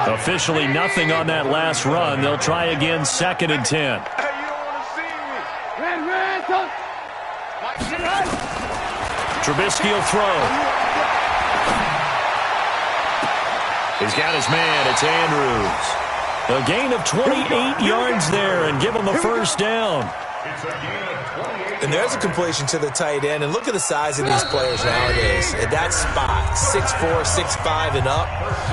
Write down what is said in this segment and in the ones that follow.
Officially nothing on that last run. They'll try again, 2nd and 10. Trubisky will throw. He's got his man. It's Andrews. A gain of 28 yards there and give him a first down. And there's a completion to the tight end. And look at the size of these players nowadays. At that spot, 6'4", 6'5", and up.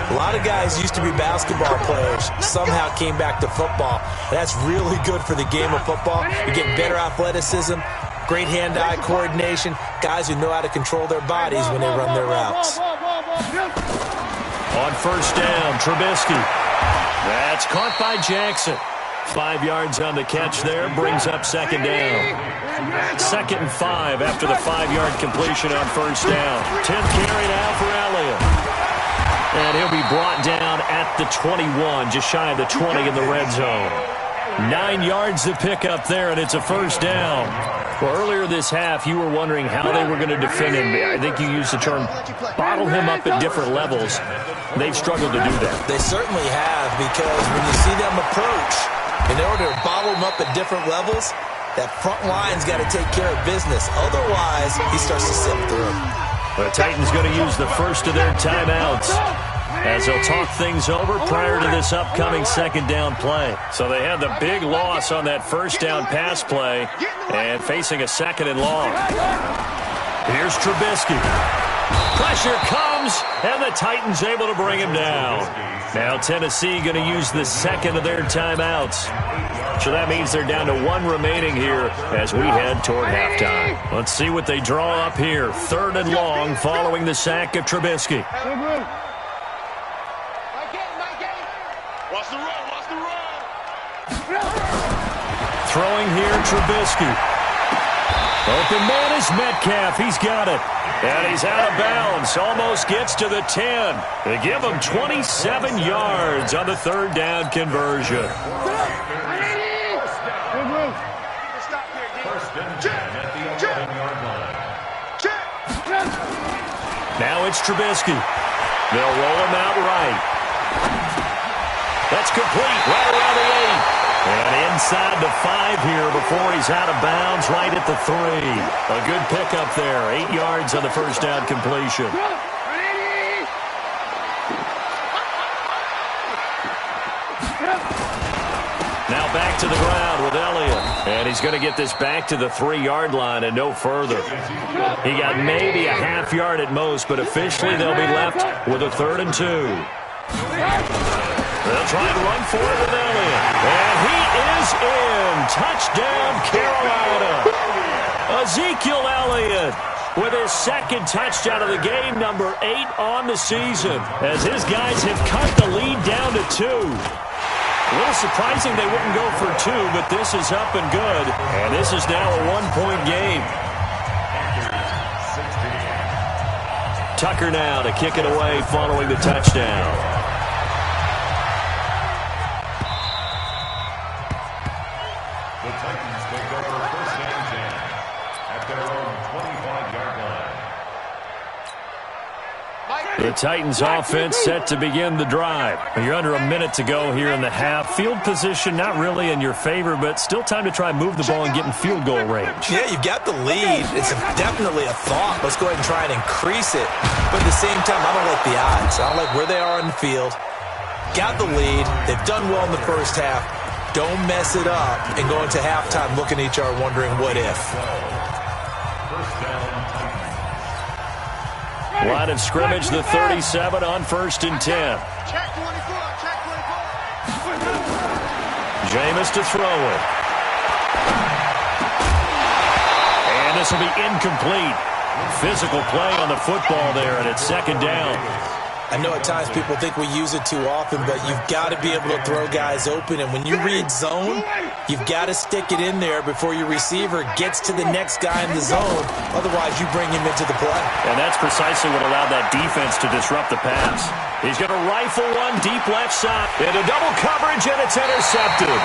A lot of guys used to be basketball players, somehow came back to football. That's really good for the game of football. You get better athleticism, great hand-eye coordination, guys who know how to control their bodies when they run their routes. On first down, Trubisky. That's caught by Jackson. 5 yards on the catch there, brings up 2nd down. 2nd and 5 after the 5-yard completion on first down. 10th carry now for Elliott. And he'll be brought down at the 21, just shy of the 20 in the red zone. 9 yards to pick up there, and it's a first down. Well, earlier this half, you were wondering how they were going to defend him. I think you used the term bottle him up at different levels. They've struggled to do that. They certainly have, because when you see them approach, in order to bottle him up at different levels, that front line's got to take care of business. Otherwise, he starts to slip through. The Titans going to use the first of their timeouts as they'll talk things over prior to this upcoming 2nd down play. So they had the big loss on that first down pass play and facing a 2nd and long. Here's Trubisky. Pressure comes, and the Titans able to bring him down. Now Tennessee going to use the 2nd of their timeouts. So that means they're down to 1 remaining here as we head toward halftime. Let's see what they draw up here. 3rd and long following the sack of Trubisky. Watch the run. Throwing here, Trubisky. Open man is Metcalf. He's got it. And he's out of bounds. Almost gets to the 10. They give him 27 yards on the 3rd down conversion. Now it's Trubisky. They'll roll him out right. That's complete. Right around the 8. And inside the 5 here before he's out of bounds, right at the 3. A good pickup there. 8 yards on the first down completion. Now back to the ground with Elliott. And he's going to get this back to the 3-yard line and no further. He got maybe a half yard at most, but officially they'll be left with a 3rd and 2. They'll try and run for it with Elliott. And he is in. Touchdown, Carolina. Ezekiel Elliott with his 2nd touchdown of the game, number 8 on the season, as his guys have cut the lead down to 2. A little surprising they wouldn't go for 2, but this is up and good. And this is now a 1-point game. Tucker now to kick it away following the touchdown. The Titans offense set to begin the drive. You're under a minute to go here in the half. Field position not really in your favor, but still time to try and move the ball and get in field goal range. Yeah, you've got the lead. It's definitely a thought. Let's go ahead and try and increase it. But at the same time, I don't like the odds. I don't like where they are in the field. Got the lead. They've done well in the first half. Don't mess it up and go into halftime looking at each other wondering what if. Line of scrimmage, the 37 on 1st and 10. Jameis to throw it. And this will be incomplete. Physical play on the football there, and it's 2nd down. I know at times people think we use it too often, but you've got to be able to throw guys open. And when you read zone, you've got to stick it in there before your receiver gets to the next guy in the zone. Otherwise, you bring him into the play. And that's precisely what allowed that defense to disrupt the pass. He's going to rifle one deep left side. Into double coverage, and it's intercepted.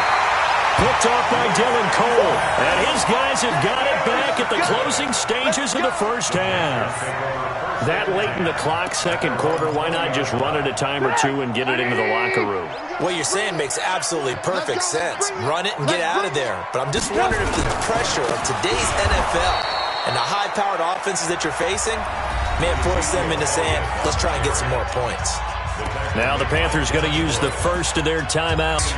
Picked off by Dylan Cole. And his guys have got it back at the closing stages of the first half. That late in the clock, second quarter, why not just run it a time or two and get it into the locker room? What you're saying makes absolutely perfect sense. Run it and get out of there. But I'm just wondering if the pressure of today's NFL and the high-powered offenses that you're facing may force them into saying, let's try and get some more points. Now the Panthers going to use the first of their timeouts,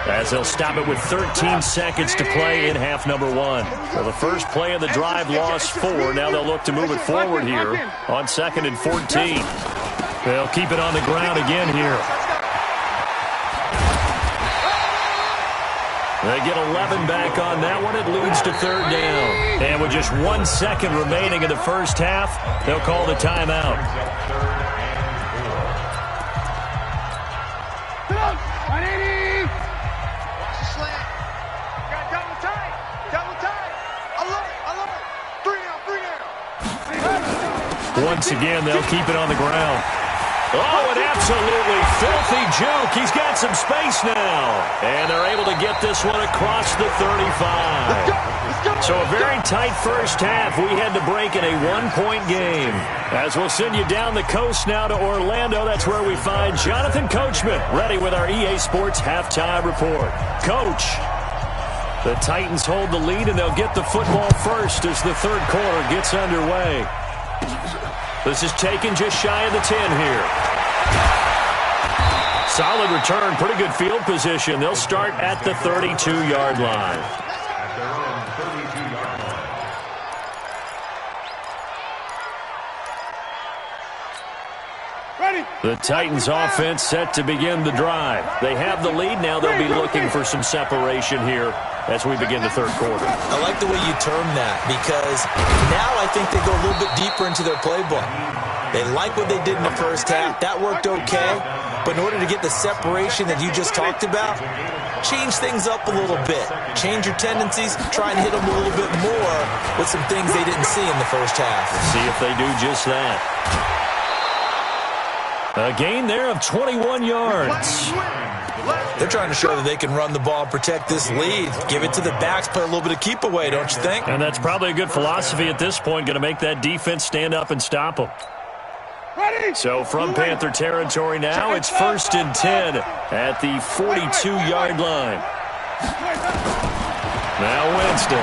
as they'll stop it with 13 seconds to play in half number one. Well, the first play of the drive lost 4. Now they'll look to move it forward here on 2nd and 14. They'll keep it on the ground again here. They get 11 back on that one. It leads to 3rd down. And with just 1 second remaining in the first half, they'll call the timeout. Once again, they'll keep it on the ground. Oh, an absolutely filthy juke. He's got some space now. And they're able to get this one across the 35. So a very tight first half. We had to break in a 1-point game. As we'll send you down the coast now to Orlando, that's where we find Jonathan Coachman, ready with our EA Sports halftime report. Coach, the Titans hold the lead, and they'll get the football first as the third quarter gets underway. This is taken just shy of the 10 here. Solid return, pretty good field position. They'll start at the 32-yard line. The Titans offense set to begin the drive. They have the lead. Now they'll be looking for some separation here as we begin the third quarter. I like the way you term that, because now I think they go a little bit deeper into their playbook. They like what they did in the first half. That worked okay. But in order to get the separation that you just talked about, change things up a little bit. Change your tendencies. Try and hit them a little bit more with some things they didn't see in the first half. See if they do just that. A gain there of 21 yards. They're trying to show that they can run the ball and protect this lead. Give it to the backs, play a little bit of keep away, don't you think? And that's probably a good philosophy at this point, going to make that defense stand up and stop them. So from Panther territory now, it's 1st and 10 at the 42-yard line. Now Winston.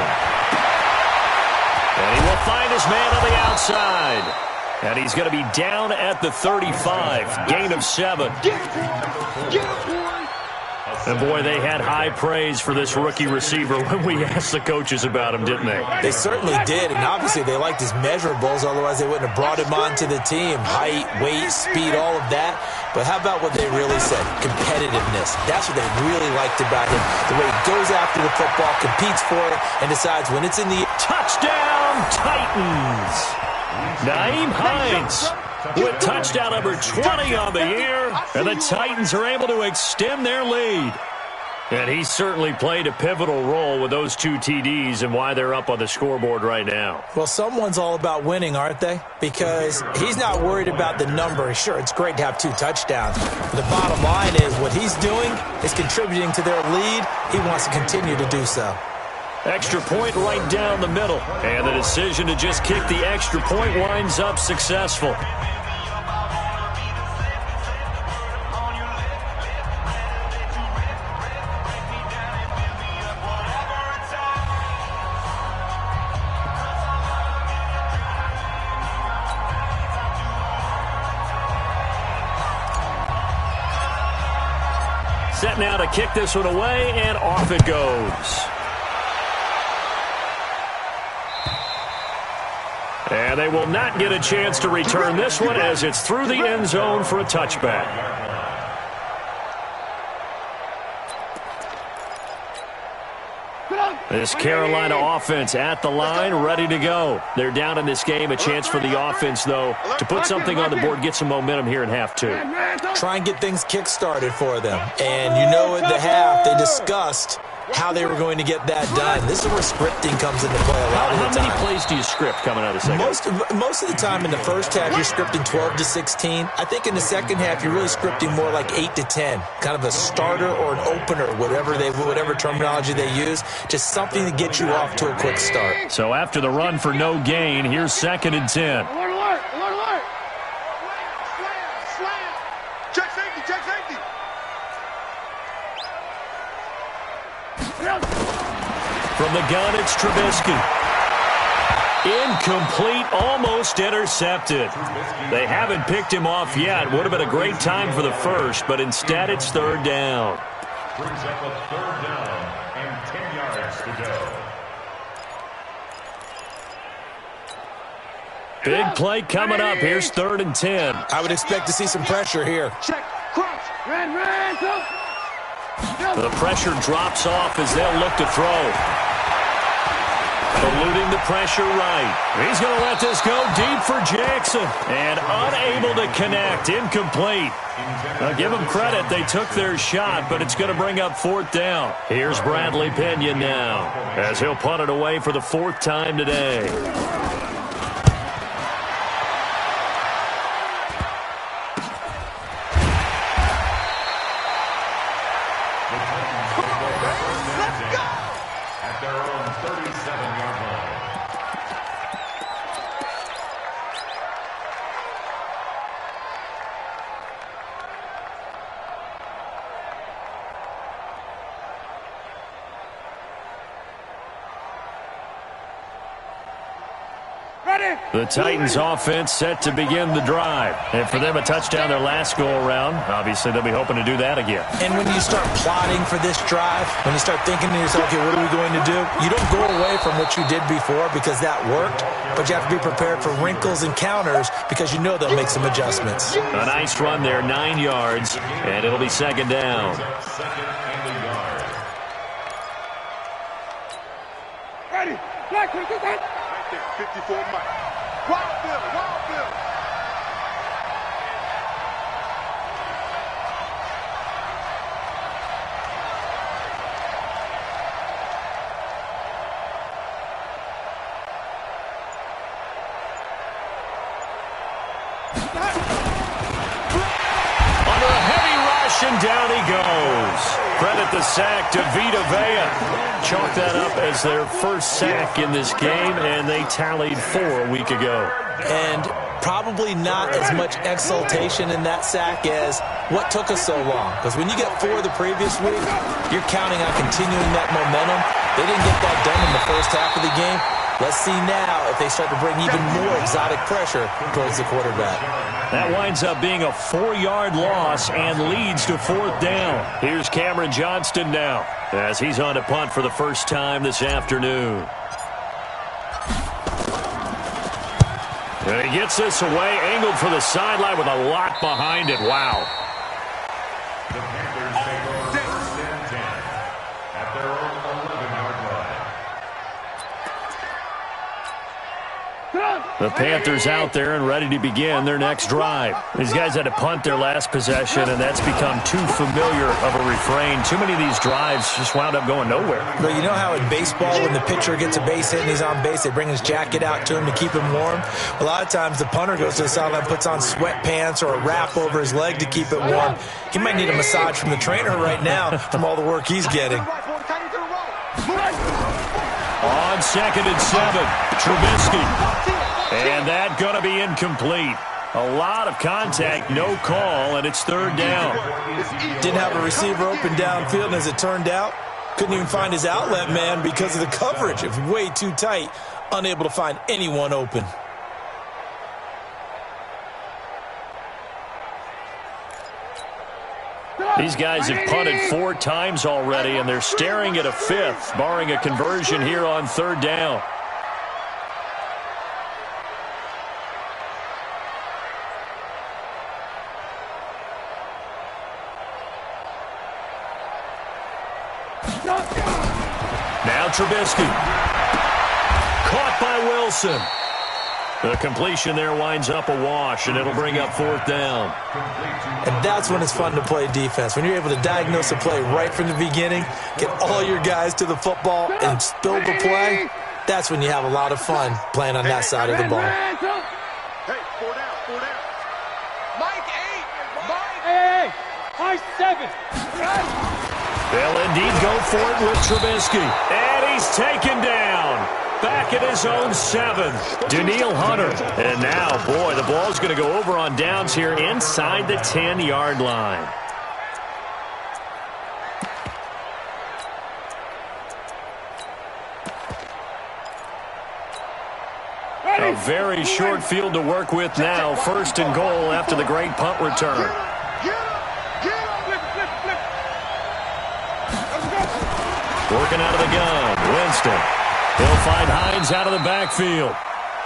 And he will find his man on the outside. And he's going to be down at the 35. Gain of 7. And, boy, they had high praise for this rookie receiver when we asked the coaches about him, didn't they? They certainly did, and obviously they liked his measurables, otherwise they wouldn't have brought him onto the team. Height, weight, speed, all of that. But how about what they really said? Competitiveness. That's what they really liked about him. The way he goes after the football, competes for it, and decides when it's in the touchdown, Titans. Nyheim Hines with touchdown number 20 on the year, and the Titans are able to extend their lead. And he certainly played a pivotal role with those 2 TDs and why they're up on the scoreboard right now. Well, someone's all about winning, aren't they? Because he's not worried about the number. Sure, it's great to have 2 touchdowns. But the bottom line is what he's doing is contributing to their lead. He wants to continue to do so. Extra point right down the middle. And the decision to just kick the extra point winds up successful. Set now to kick this one away, and off it goes. And they will not get a chance to return this one as it's through the end zone for a touchback. This Carolina offense at the line, ready to go. They're down in this game. A chance for the offense, though, to put something on the board, get some momentum here in half 2. Try and get things kick-started for them. And you know at the half, they discussed how they were going to get that done. This is where scripting comes into play a lot of the time. How many plays do you script coming out of the second half? Most of the time in the first half, you're scripting 12 to 16. I think in the second half, you're really scripting more like 8 to 10. Kind of a starter or an opener, whatever terminology they use. Just something to get you off to a quick start. So after the run for no gain, here's 2nd and 10. From the gun, it's Trubisky. Incomplete, almost intercepted. They haven't picked him off yet. Would have been a great time for the first, but instead it's third down. Brings up a third down and 10 yards to go. Big play coming up. Here's 3rd and 10. I would expect to see some pressure here. Check, crouch, ran, go. The pressure drops off as they'll look to throw. Eluding the pressure right. He's going to let this go deep for Jackson. And unable to connect. Incomplete. Now give them credit. They took their shot, but it's going to bring up 4th down. Here's Bradley Pinion now as he'll punt it away for the 4th time today. The Titans offense set to begin the drive. And for them, a touchdown their last go-around. Obviously, they'll be hoping to do that again. And when you start plotting for this drive, when you start thinking to yourself, okay, what are we going to do? You don't go away from what you did before because that worked, but you have to be prepared for wrinkles and counters because you know they'll make some adjustments. A nice run there, 9 yards, and it'll be 2nd down. Ready, black, right there, 54 Mike. Wild Bill. Under a heavy rush, and down he goes. Credit the sack to Vita Vea. Chalk that up as their first sack in this game, and they tallied 4 a week ago. And probably not as much exultation in that sack as what took us so long. Because when you get 4 the previous week, you're counting on continuing that momentum. They didn't get that done in the first half of the game. Let's see now if they start to bring even more exotic pressure towards the quarterback. That winds up being a 4-yard loss and leads to 4th down. Here's Cameron Johnston now as he's on to punt for the first time this afternoon. And he gets this away, angled for the sideline with a lot behind it. Wow. The Panthers take over 1st and 10 at their own 11-yard line. The Panthers out there and ready to begin their next drive. These guys had to punt their last possession, and that's become too familiar of a refrain. Too many of these drives just wound up going nowhere. But you know how in baseball, when the pitcher gets a base hit and he's on base, they bring his jacket out to him to keep him warm? A lot of times the punter goes to the sideline, puts on sweatpants or a wrap over his leg to keep it warm. He might need a massage from the trainer right now from all the work he's getting. On 2nd and 7, Trubisky. And that going to be incomplete. A lot of contact, no call, and it's 3rd down. Didn't have a receiver open downfield, and as it turned out, couldn't even find his outlet man because of the coverage. It was way too tight, unable to find anyone open. These guys have punted 4 times already, and they're staring at a 5th, barring a conversion here on 3rd down. Now Trubisky. Caught by Wilson. The completion there winds up a wash, and it'll bring up 4th down. And that's when it's fun to play defense. When you're able to diagnose a play right from the beginning, get all your guys to the football, and build the play, that's when you have a lot of fun playing on that side of the ball. Hey, 4 down. Mike 8. Mike 7. They'll indeed go for it with Trubisky. And he's taken down. Back at his own 7. Danielle Hunter. And now, boy, the ball's going to go over on downs here inside the 10-yard line. very short field to work with now. First and goal after the great punt return. Working out of the gun, Winston. He'll find Hines out of the backfield.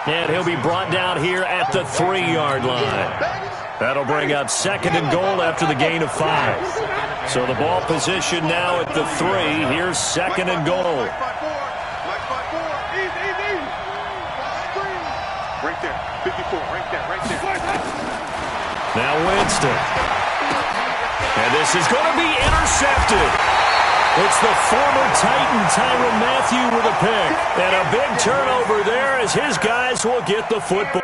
And he'll be brought down here at the 3-yard line. That'll bring up second and goal after the gain of 5. So the ball position now at the 3. Here's second and goal. Right there, 54, right there. Now Winston. And this is going to be intercepted. It's the former Titan, Tyrann Mathieu, with a pick. And a big turnover there as his guys will get the football.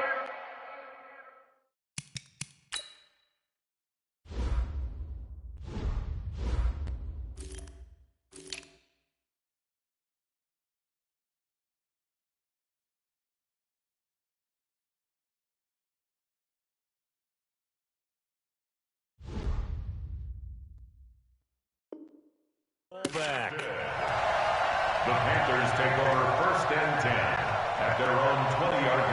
Back. The Panthers take over first and 10 at their own 20-yard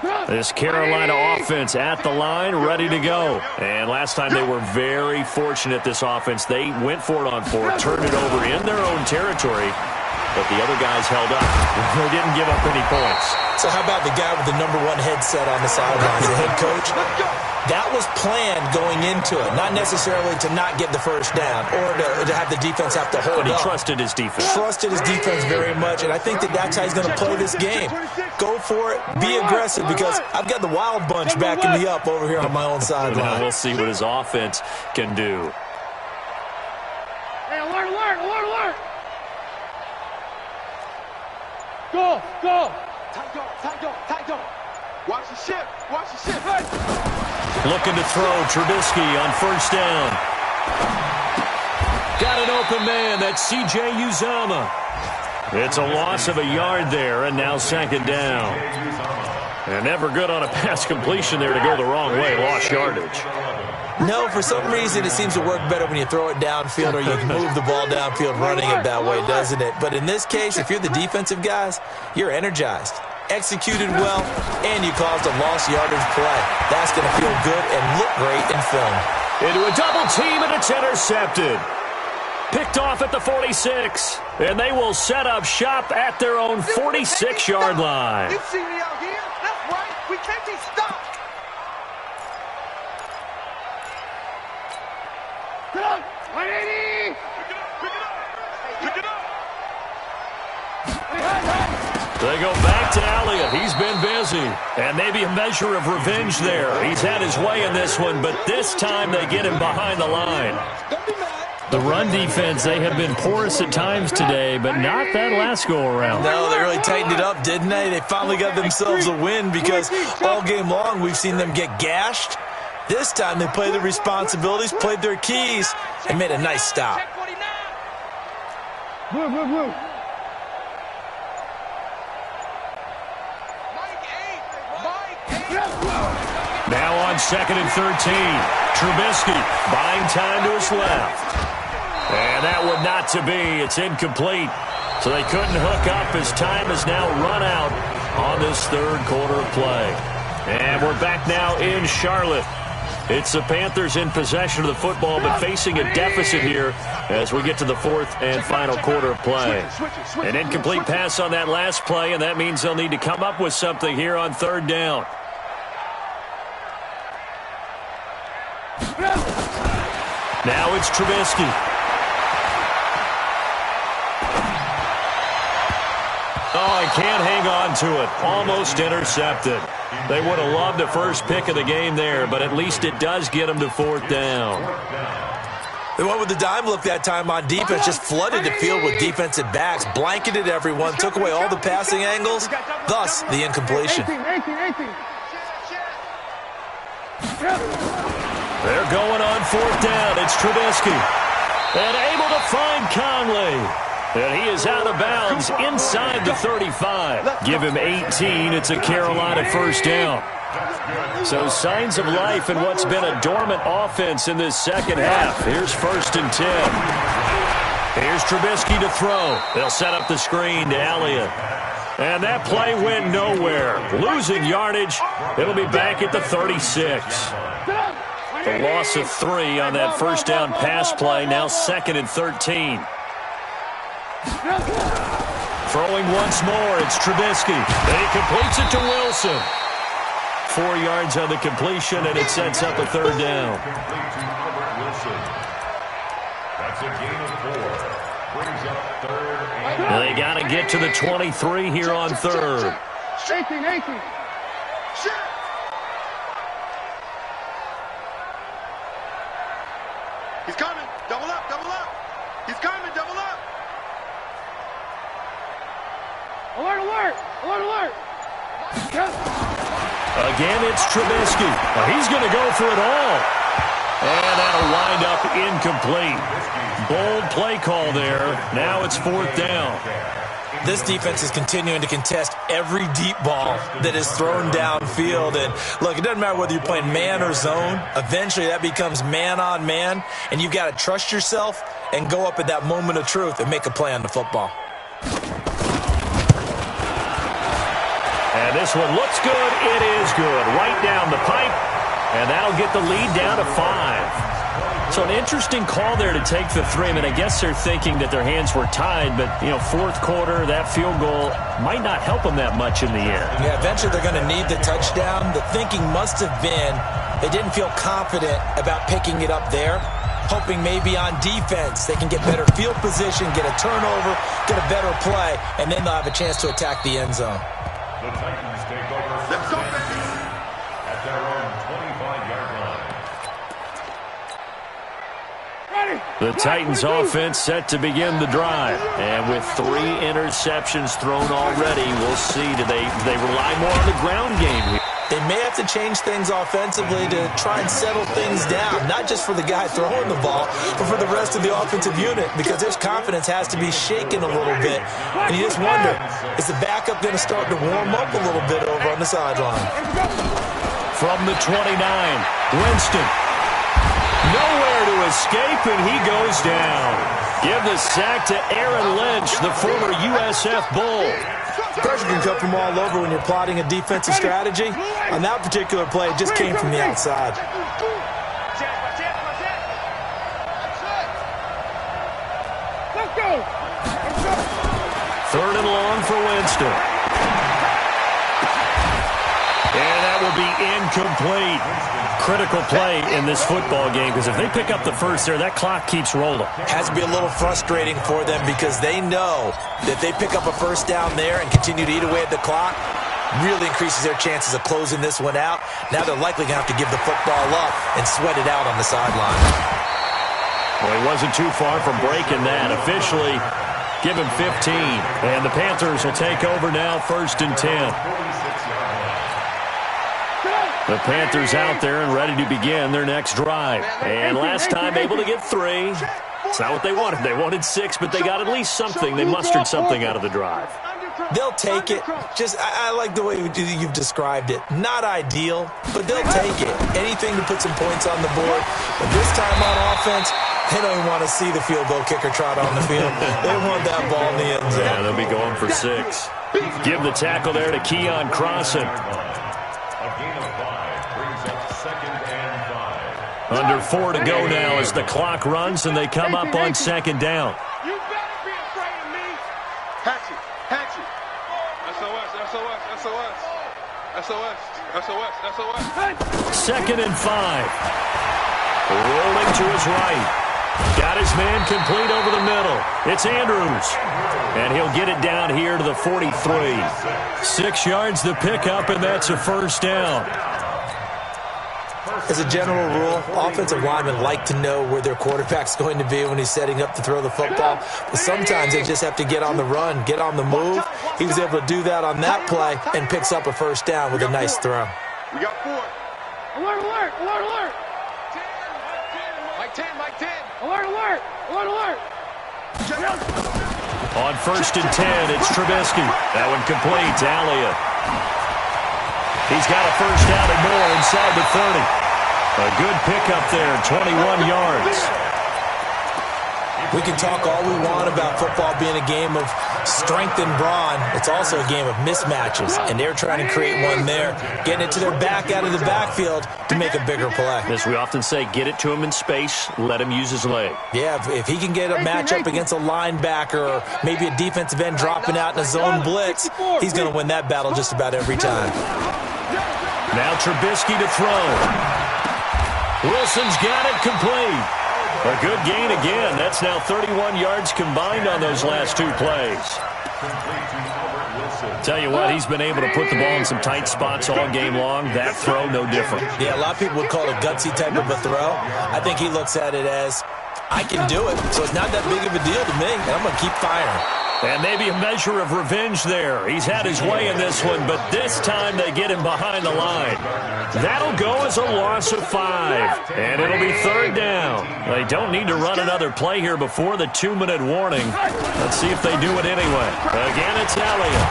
line. This Carolina offense at the line, ready to go. And last time they were very fortunate, this offense. They went for it on 4, turned it over in their own territory, but the other guys held up. They didn't give up any points. So how about the guy with the #1 headset on the sidelines, the head coach? That was planned going into it, not necessarily to not get the first down or to have the defense have to hold up. But he trusted his defense. Trusted his defense very much, and I think that's how he's going to play this game. Go for it, be aggressive, because I've got the Wild Bunch backing me up over here on my own sideline. We'll see what his offense can do. Hey, alert! Go! Tight go. Watch the ship. Hey. Looking to throw, Trubisky on first down. Got an open man, that's C.J. Uzomah. It's a loss of a yard there, and now second down. And never good on a pass completion there to go the wrong way, lost yardage. No, for some reason it seems to work better when you throw it downfield or you move the ball downfield running it that way, doesn't it? But in this case, if you're the defensive guys, you're energized, executed well, and you caused a lost yardage play. That's going to feel good and look great in film. Into a double team, and it's intercepted. Picked off at the 46, and they will set up shop at their own 46-yard line. You see me out here? That's right. We can't be stopped. Get up! 180! Pick it up! They go back to Elliott. He's been busy. And maybe a measure of revenge there. He's had his way in this one, but this time they get him behind the line. The run defense, they have been porous at times today, but not that last go-around. No, they really tightened it up, didn't they? They finally got themselves a win because all game long we've seen them get gashed. This time they played their responsibilities, played their keys, and made a nice stop. Blue. Now on second and 13. Trubisky buying time to his left. And that would not to be. It's incomplete. So they couldn't hook up as time has now run out on this third quarter of play. And we're back now in Charlotte. It's the Panthers in possession of the football, but facing a deficit here as we get to the fourth and final quarter of play. An incomplete pass on that last play, and that means they'll need to come up with something here on third down. Now it's Trubisky. Oh, he can't hang on to it. Almost intercepted. They would have loved the first pick of the game there, but at least it does get them to fourth down. They went with the dime look that time on defense, just flooded the field with defensive backs, blanketed everyone, took away all the passing angles, thus the incompletion. 18. They're going on fourth down. It's Trubisky. And able to find Conley. And he is out of bounds inside the 35. Give him 18. It's a Carolina first down. So signs of life in what's been a dormant offense in this second half. Here's 1st and 10. Here's Trubisky to throw. They'll set up the screen to Elliott. And that play went nowhere. Losing yardage. It'll be back at the 36. The loss of 3 on that first down pass play. Now 2nd and 13. Throwing once more. It's Trubisky. And he completes it to Wilson. 4 yards on the completion, and it sets up a 3rd down. That's a gain of 4. Brings up 3rd and... They got to get to the 23 here on 3rd. 18. He's coming. Double up. He's coming. Double up. Alert. Again, it's Trubisky. Well, he's going to go for it all. And that'll wind up incomplete. Bold play call there. Now it's 4th down. This defense is continuing to contest every deep ball that is thrown downfield. And look, it doesn't matter whether you're playing man or zone. Eventually that becomes man on man. And you've got to trust yourself and go up at that moment of truth and make a play on the football. And this one looks good. It is good. Right down the pipe. And that'll get the lead down to 5. So an interesting call there to take the 3. I mean, I guess they're thinking that their hands were tied, but, 4th quarter, that field goal might not help them that much in the end. Yeah, eventually they're going to need the touchdown. The thinking must have been they didn't feel confident about picking it up there, hoping maybe on defense they can get better field position, get a turnover, get a better play, and then they'll have a chance to attack the end zone. The Titans take over at their own 25-yard line. The Titans offense set to begin the drive. And with 3 interceptions thrown already, we'll see. Do they rely more on the ground game here? They may have to change things offensively to try and settle things down, not just for the guy throwing the ball, but for the rest of the offensive unit, because their confidence has to be shaken a little bit. And you just wonder, is the backup going to start to warm up a little bit over on the sideline? From the 29, Winston. Nowhere to escape, and he goes down. Give the sack to Aaron Lynch, the former USF Bull. Pressure can come from all over when you're plotting a defensive strategy. On that particular play, it just came from the outside. Let's go. 3rd and long for Winston. And that will be incomplete. Critical play in this football game, because if they pick up the first there, that clock keeps rolling. Has to be a little frustrating for them because they know that they pick up a first down there and continue to eat away at the clock, really increases their chances of closing this one out. Now they're likely going to have to give the football up and sweat it out on the sideline. Well, he wasn't too far from breaking that. Officially, give him 15. And the Panthers will take over now, 1st and 10. The Panthers out there and ready to begin their next drive. And last time able to get 3. It's not what they wanted. They wanted 6, but they got at least something. They mustered something out of the drive. They'll take it. I like the way you've described it. Not ideal, but they'll take it. Anything to put some points on the board. But this time on offense, they don't even want to see the field goal kicker trot on the field. They want that ball in the end zone. Yeah, they'll be going for 6. Give the tackle there to Keon Crossan. Under 4 to go now as the clock runs and they come up on 2nd down. You better be afraid of me. Hatchet. SOS. 2nd and 5. Rolling to his right. Got his man complete over the middle. It's Andrews. And he'll get it down here to the 43. 6 yards the pickup, and that's a 1st down. As a general rule, offensive linemen like to know where their quarterback's going to be when he's setting up to throw the football. But sometimes they just have to get on the run, get on the move. He was able to do that on that play and picks up a 1st down with a nice throw. We got 4. Alert. Mike 10. Alert. On 1st and 10, it's Trubisky. That one complete to Elliott. He's got a first down and more inside the 30. A good pickup there, 21 yards. We can talk all we want about football being a game of strength and brawn. It's also a game of mismatches, and they're trying to create one there, getting it to their back out of the backfield to make a bigger play. As we often say, get it to him in space, let him use his leg. Yeah, if he can get a matchup against a linebacker or maybe a defensive end dropping out in a zone blitz, he's going to win that battle just about every time. Now Trubisky to throw. Wilson's got it complete. A good gain again. That's now 31 yards combined on those last two plays. Tell you what, he's been able to put the ball in some tight spots all game long. That throw, no different. Yeah, a lot of people would call it a gutsy type of a throw. I think he looks at it as, I can do it, so it's not that big of a deal to me, and I'm going to keep firing. And maybe a measure of revenge there. He's had his way in this one, but this time they get him behind the line. That'll go as a loss of 5, and it'll be third down. They don't need to run another play here before the 2-minute warning. Let's see if they do it anyway. Again, it's Elliott.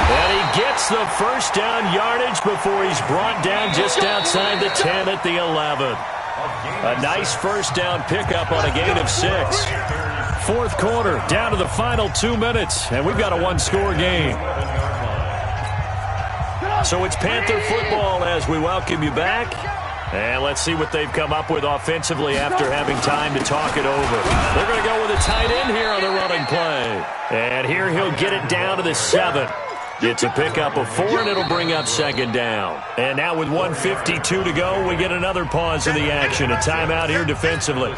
And he gets the first down yardage before he's brought down just outside the 10 at the 11. A nice first down pickup on a gain of 6. Fourth quarter, down to the final 2 minutes, and we've got a one-score game. So it's Panther football as we welcome you back. And let's see what they've come up with offensively after having time to talk it over. They're going to go with a tight end here on the running play. And here he'll get it down to the 7. It's a pickup of 4, and it'll bring up second down. And now with 1:52 to go, we get another pause in the action. A timeout here defensively.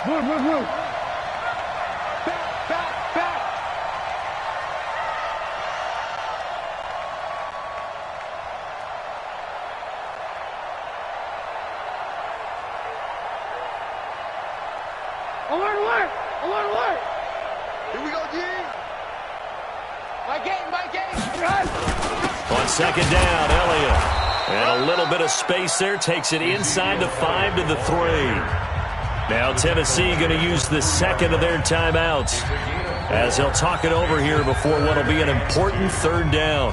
Move. Back. Alert. Here we go, G. My game. On second down, Elliott. And a little bit of space there. Takes it inside the 5 to the 3. Now Tennessee going to use the second of their timeouts as they'll talk it over here before what will be an important third down.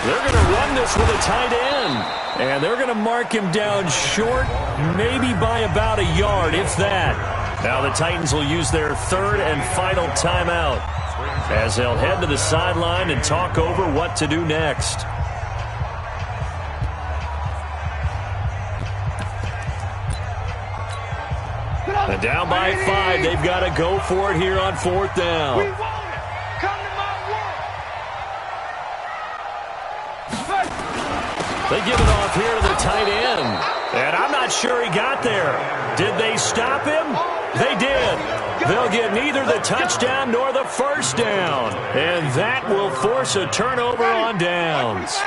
They're going to run this with a tight end. And they're going to mark him down short, maybe by about a yard, if that. Now the Titans will use their third and final timeout as they'll head to the sideline and talk over what to do next. And down by 5, they've got to go for it here on fourth down. They give it off here to the tight end. And I'm not sure he got there. Did they stop him? They did. They'll get neither the touchdown nor the first down. And that will force a turnover on downs.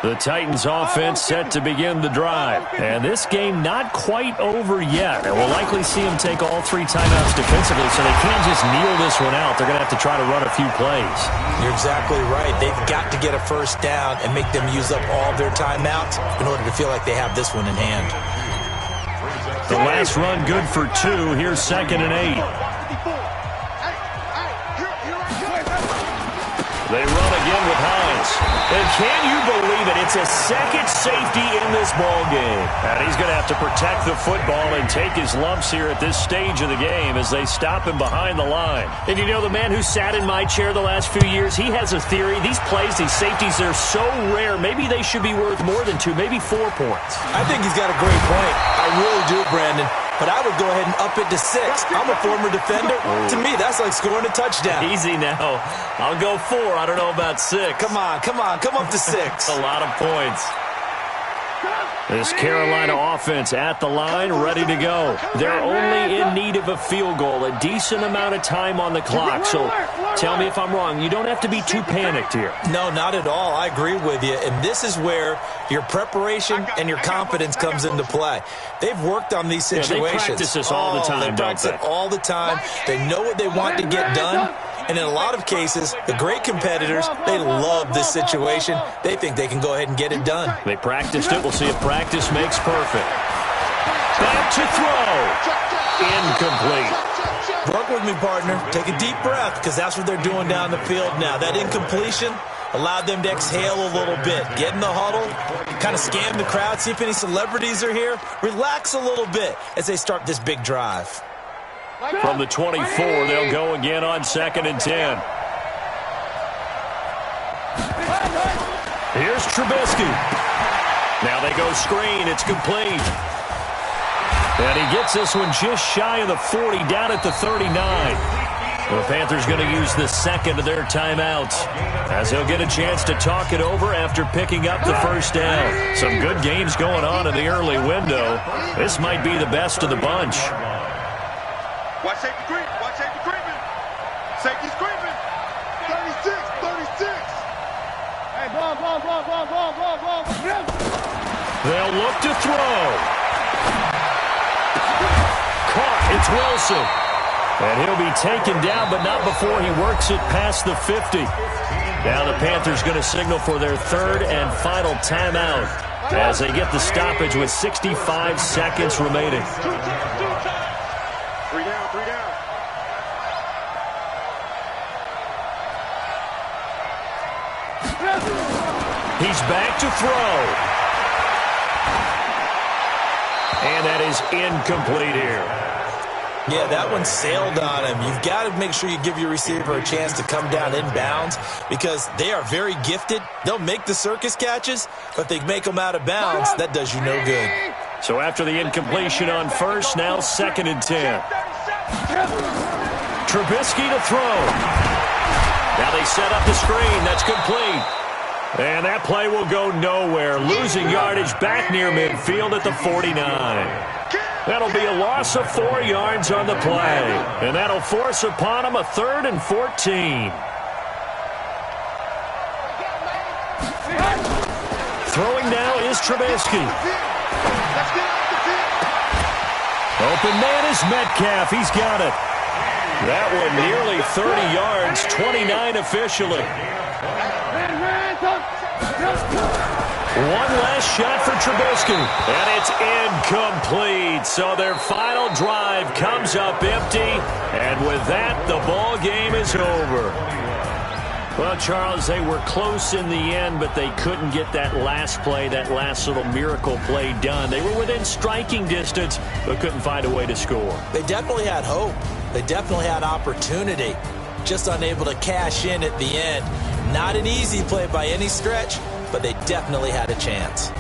The Titans offense set to begin the drive. And this game not quite over yet. And we'll likely see them take all 3 timeouts defensively, so they can't just kneel this one out. They're going to have to try to run a few plays. You're exactly right. They've got to get a first down and make them use up all their timeouts in order to feel like they have this one in hand. The last run good for 2. Here's second and 8. They run again with Hines. And can you believe it? It's a second safety in this ball game. And he's going to have to protect the football and take his lumps here at this stage of the game as they stop him behind the line. And you know, the man who sat in my chair the last few years, he has a theory. These plays, these safeties, they're so rare. Maybe they should be worth more than 2, maybe 4 points. I think he's got a great point. I really do, Brandon. But I would go ahead and up it to 6. I'm a former defender. To me, that's like scoring a touchdown. Easy now. I'll go 4. I don't know about 6. Come on. Come up to 6. A lot of points. This Carolina offense at the line, ready to go. They're only in need of a field goal, a decent amount of time on the clock. So tell me if I'm wrong. You don't have to be too panicked here. No, not at all. I agree with you. And this is where your preparation and your confidence comes into play. They've worked on these situations. Yeah, they practice this all the time, they practice it all the time. They know what they want to get done. And in a lot of cases, the great competitors, they love this situation. They think they can go ahead and get it done. They practiced it. We'll see if practice makes perfect. Back to throw. Incomplete. Work with me, partner. Take a deep breath, because that's what they're doing down the field now. That incompletion allowed them to exhale a little bit. Get in the huddle, kind of scan the crowd, see if any celebrities are here. Relax a little bit as they start this big drive. From the 24, they'll go again on 2nd and 10. Here's Trubisky. Now they go screen. It's complete. And he gets this one just shy of the 40, down at the 39. The Panthers going to use the second of their timeouts, as they'll get a chance to talk it over after picking up the first down. Some good games going on in the early window. This might be the best of the bunch. Watch safety creep. Watch safety creeping. Safety's creeping. 36. Hey, ball. They'll look to throw. Caught. It's Wilson. And he'll be taken down, but not before he works it past the 50. Now the Panthers going to signal for their third and final timeout as they get the stoppage with 65 seconds remaining. Three down. He's back to throw. And that is incomplete here. Yeah, that one sailed on him. You've got to make sure you give your receiver a chance to come down inbounds, because they are very gifted. They'll make the circus catches, but they make them out of bounds. That does you no good. So after the incompletion on first, now 2nd and 10. Trubisky to throw. Now they set up the screen. That's complete. And that play will go nowhere. Losing yardage back near midfield at the 49. That'll be a loss of 4 yards on the play. And that'll force upon him a 3rd and 14. Throwing now is Trubisky. Open man is Metcalf. He's got it. That one nearly 30 yards, 29 officially. One last shot for Trubisky, and it's incomplete. So their final drive comes up empty, and with that, the ball game is over. Well, Charles, they were close in the end, but they couldn't get that last play, that last little miracle play done. They were within striking distance, but couldn't find a way to score. They definitely had hope. They definitely had opportunity, just unable to cash in at the end. Not an easy play by any stretch, but they definitely had a chance.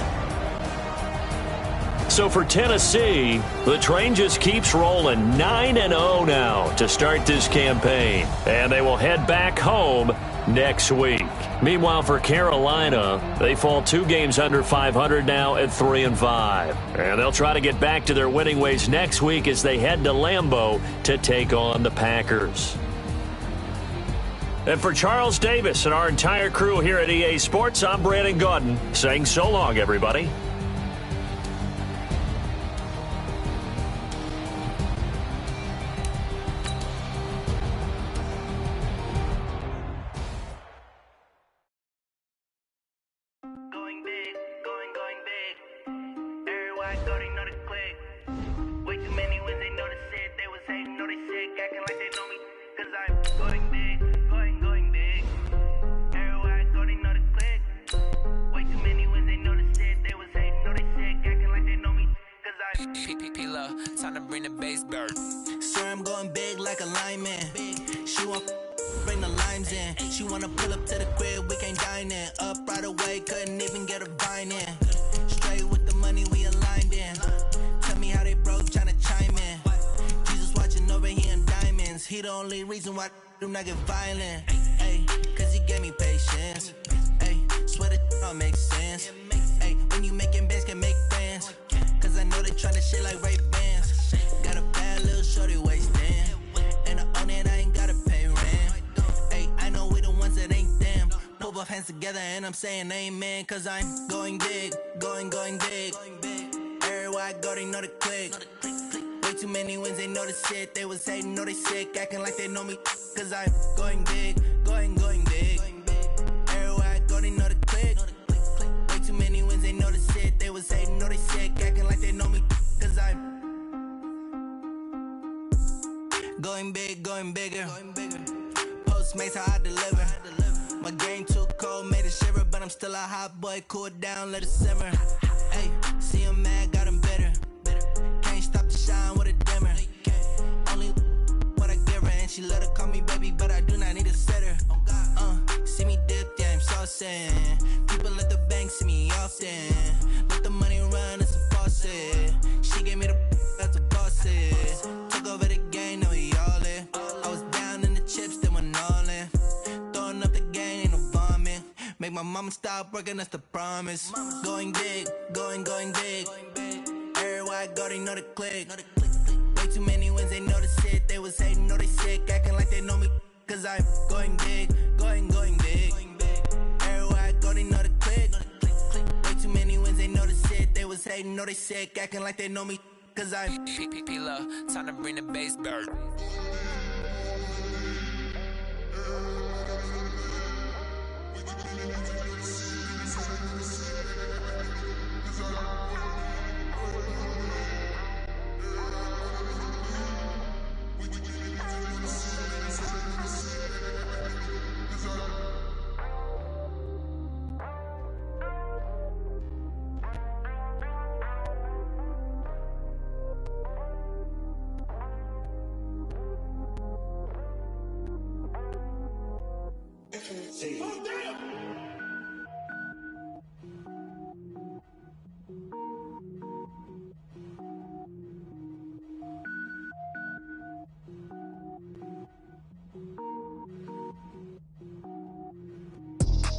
So for Tennessee, the train just keeps rolling. 9-0 now to start this campaign. And they will head back home next week. Meanwhile, for Carolina, they fall 2 games under 500 now at 3-5. And they'll try to get back to their winning ways next week as they head to Lambeau to take on the Packers. And for Charles Davis and our entire crew here at EA Sports, I'm Brandon Gaudin saying so long, everybody. Going big, going big. Everybody already know the click. Way too many wins, they know the shit. They was hating, know they sick, acting like they know me. Cause I'm going big, going big. Everybody already know the click. Way too many wins, they know the shit. They was hating, know they sick, acting like they know me. Cause I'm P-P-P-Love, time to bring the bass bird. Swear I'm going big like a lineman. She want bring the limes in. She wanna pull up to the crib, we can't dine in. Up right away, couldn't even get a vine in. Straight with the money, we aligned in. Tell me how they broke, tryna chime in. Jesus watching over here in diamonds. He the only reason why do not get violent. Ayy, cause he gave me patience. Ayy, swear that all makes sense. Ayy, when you making bands can make plans. Cause I know they tryna shit like Ray-Bans. Got a bad little shorty waist in. And I own it, I ain't gotta pay rent. Hey, I know we the ones that ain't them. Put both hands together and I'm saying amen. Cause I'm going big, going big. Everywhere I go, they know the click. Way too many wins, they know the shit. They was hating, know they sick, acting like they know me. Cause I'm going big, going big. Everywhere I go, they know the click. Way too many wins, they know the shit. They was hating, know they sick, acting like they know me. Cause I'm going big, going bigger. Postmates, how I deliver. My game too cold, made it shiver. But I'm still a hot boy, cool it down, let it simmer. Hey, see him mad, got him bitter. Can't stop to shine with a dimmer. Only what I give her, and she let her call me baby, but I do not need a sitter. See me dip, yeah, I'm saucing. People at the bank see me often. Let the money run, it's a faucet. She gave me the that's a boss. Took over the game, now we all in. I was down in the chips, then went all in. Throwing up the game, ain't no bombing. Make my mama stop working, that's the promise. Going big, going big. Everywhere I go, they know the click. Way too many wins, they know the shit. They was hating, know they sick, acting like they know me. Cause I'm going big, going big. Everywhere I go, they know the click. Way too many wins, they know the shit. They was hating, know they sick, acting like they know me. Cause I'm P-P-P-Love, time to bring the bass bird.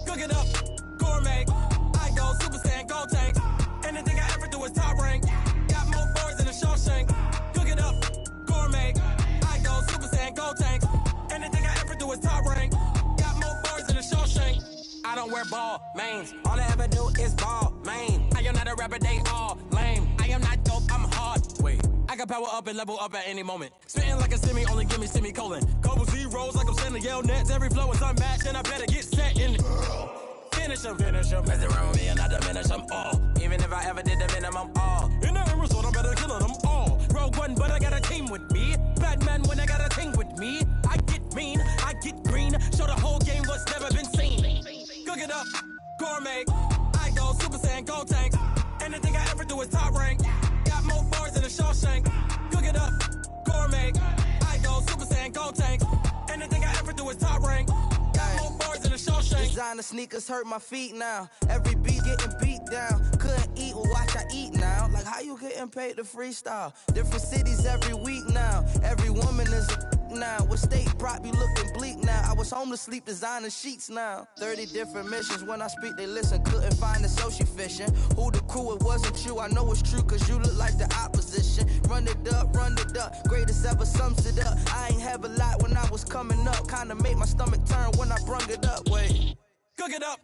Cook it up, gourmet. I go Super Saiyan, gold tank. Anything I ever do is top rank. Got more boys than a Shawshank. Cook it up, gourmet. I go Super Saiyan, gold tank. Anything I ever do is top rank. Got more boys than a Shawshank. I don't wear ball mains. All I ever do is ball main. I am not a rapper, they all lame. I am not dope, I'm hard. Wait, I can power up and level up at any moment. Spitting like a semi, only give me semicolon. Couple zeros like I'm sending yell nets. Every flow is unmatched, and I better get set in. Finish him. Mess around with me and I diminish them all. Even if I ever did the minimum all. In the end result, I'm better killing them all. Rogue One, but I got a team with me. Batman when I got a team with me. I get mean, I get green. Show the whole game what's never been seen. Cook it up, gourmet. I go Super Saiyan, gold tank. Anything I ever do is top rank. Got more bars than a Shawshank. Cook it up, gourmet. I go Super Saiyan, gold tank. Anything I ever do is top rank. Got more bars than a Shawshank. Designer sneakers hurt my feet now. Every beat getting beat down. Couldn't eat, well watch I eat now. Like how you getting paid to freestyle? Different cities every week now. Every woman is a now. What state brought me looking bleak now? I was home to sleep designing sheets now. 30 different missions. When I speak they listen. Couldn't find the social fishing. Who the crew, it wasn't you. I know it's true cause you look like the opposition. Run it up, greatest ever sums it up. I ain't have a lot when I was coming up. Kinda made my stomach turn when I brung it up. Wait. Cook it up,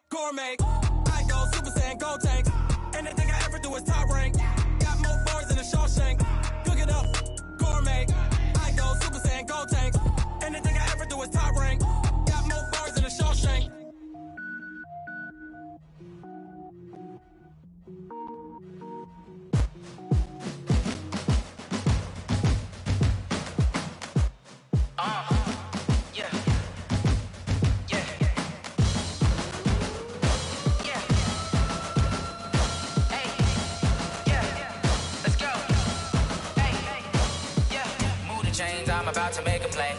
gourmet. I go Super Saiyan, gold tank. Anything I ever do is top rank. Got more bars than a Shawshank. Cook it up, gourmet. I go Super Saiyan, gold tank. Anything I ever do is top rank. Got more bars than a Shawshank. I'm about to make a play.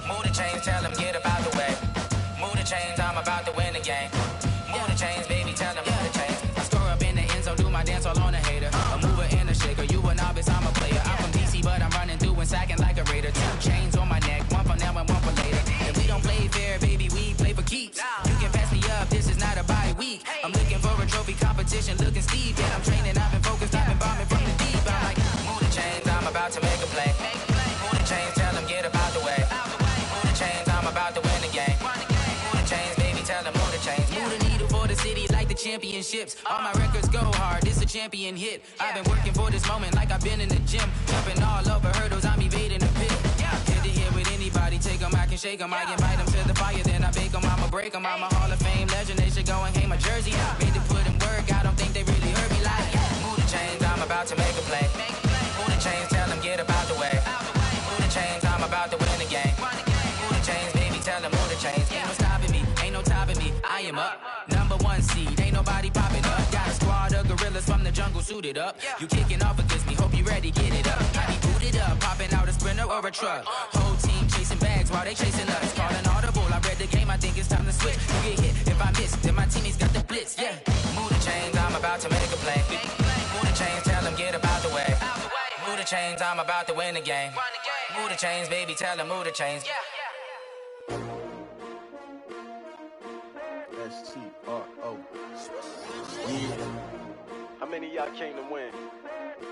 Move the chains, tell them get up out the way. Move the chains, I'm about to win the game. Move the chains, baby, tell them move the chains. I score up in the end zone, do my dance all on a hater. A mover and a shaker, you a novice, I'm a player. I'm from DC, but I'm running through and sacking like a raider. 2 chains on my neck, one for now and one for later. If we don't play fair, baby, we play for keeps. You can pass me up, this is not a bye week. I'm looking for a trophy competition, looking Steve. championships. All my records go hard, this a champion hit. I've been working for this moment like I've been in the gym. Jumping all over hurdles, I'm evading the pit. Head to head with anybody, take them, I can shake them. I invite them to the fire, then I bake them, I'ma break them. I'm a Hall of Fame legend, they should go and hang my jersey. Made to put in work, I don't think they really heard me like. Move the chains, I'm about to make a play. Move the chains, tell them get up out the way. Move the chains, I'm about to win the game. Move the chains, baby, tell them move the chains. Ain't no stopping me, ain't no topping me. I am up, #1 seed, ain't nobody popping up. Got a squad of gorillas from the jungle suited up. You kicking off against me, hope you ready, get it up. I be booted up, popping out a Sprinter or a truck. Whole team chasing bags while they chasing us. Calling audible, I read the game, I think it's time to switch. You get hit, if I miss, then my teammates got the blitz, yeah. Move the chains, I'm about to make a play. Move the chains, tell them get up out the way. Move the chains, I'm about to win the game. Move the chains, baby, tell them move the chains. S-T-R-O. Yeah. How many of y'all came to win?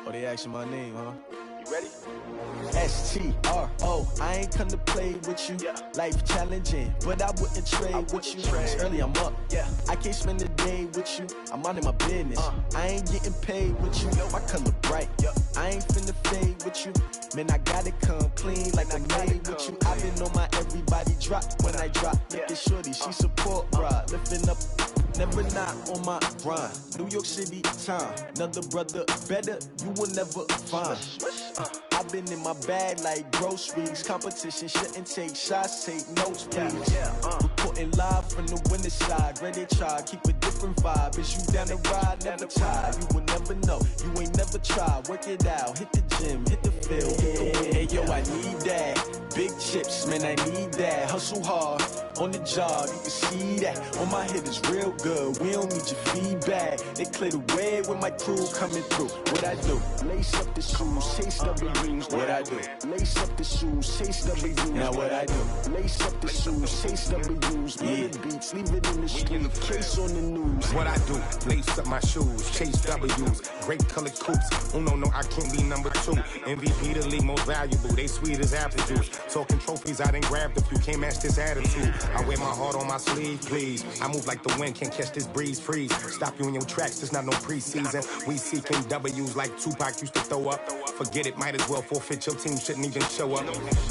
Oh, they asking my name, huh? You ready? S-T-R-O. I ain't come to play with you. Life challenging, but I wouldn't trade with you. It's early, I'm up. I can't spend the day with you. I'm minding my business. I ain't getting paid with you. My color bright. I ain't finna fade with you. Man, I gotta come clean like I made with you. I've been on my everybody drop when I drop. Look at shorty, she support ride. Lifting up, never not on my grind. New York City time. Another brother better, you will never find. I've been in my bag like groceries. Competition shouldn't take shots, take notes, please. Reporting live from the winter side. Ready to try, keep a different vibe. Is you down the ride, never tired. You will never know, you ain't never tried. Work it out, hit the gym, hit the field. Hey yo, I need that. Big chips, man, I need that. Hustle hard, on the job, you can see that. On my head is real good, we don't need your feedback. They clear the way with my crew coming through. What I do? Lace up the shoes, chase W's. What I do? Lace up the shoes, chase W's. Now what I do? Lace up the shoes, chase W's. Yeah. Beats, leave it in the street, case on the news. What I do? Lace up my shoes, chase W's. Great colored coops. Oh no, I can't be #2. MVP the league most valuable. They sweet as apple juice. Talking trophies, I done grabbed a few. Can't match this attitude. I wear my heart on my sleeve, please. I move like the wind, can't catch this breeze, freeze. Stop you in your tracks, there's not no preseason. We seeking W's like Tupac used to throw up. Forget it, might as well forfeit. Your team shouldn't even show up.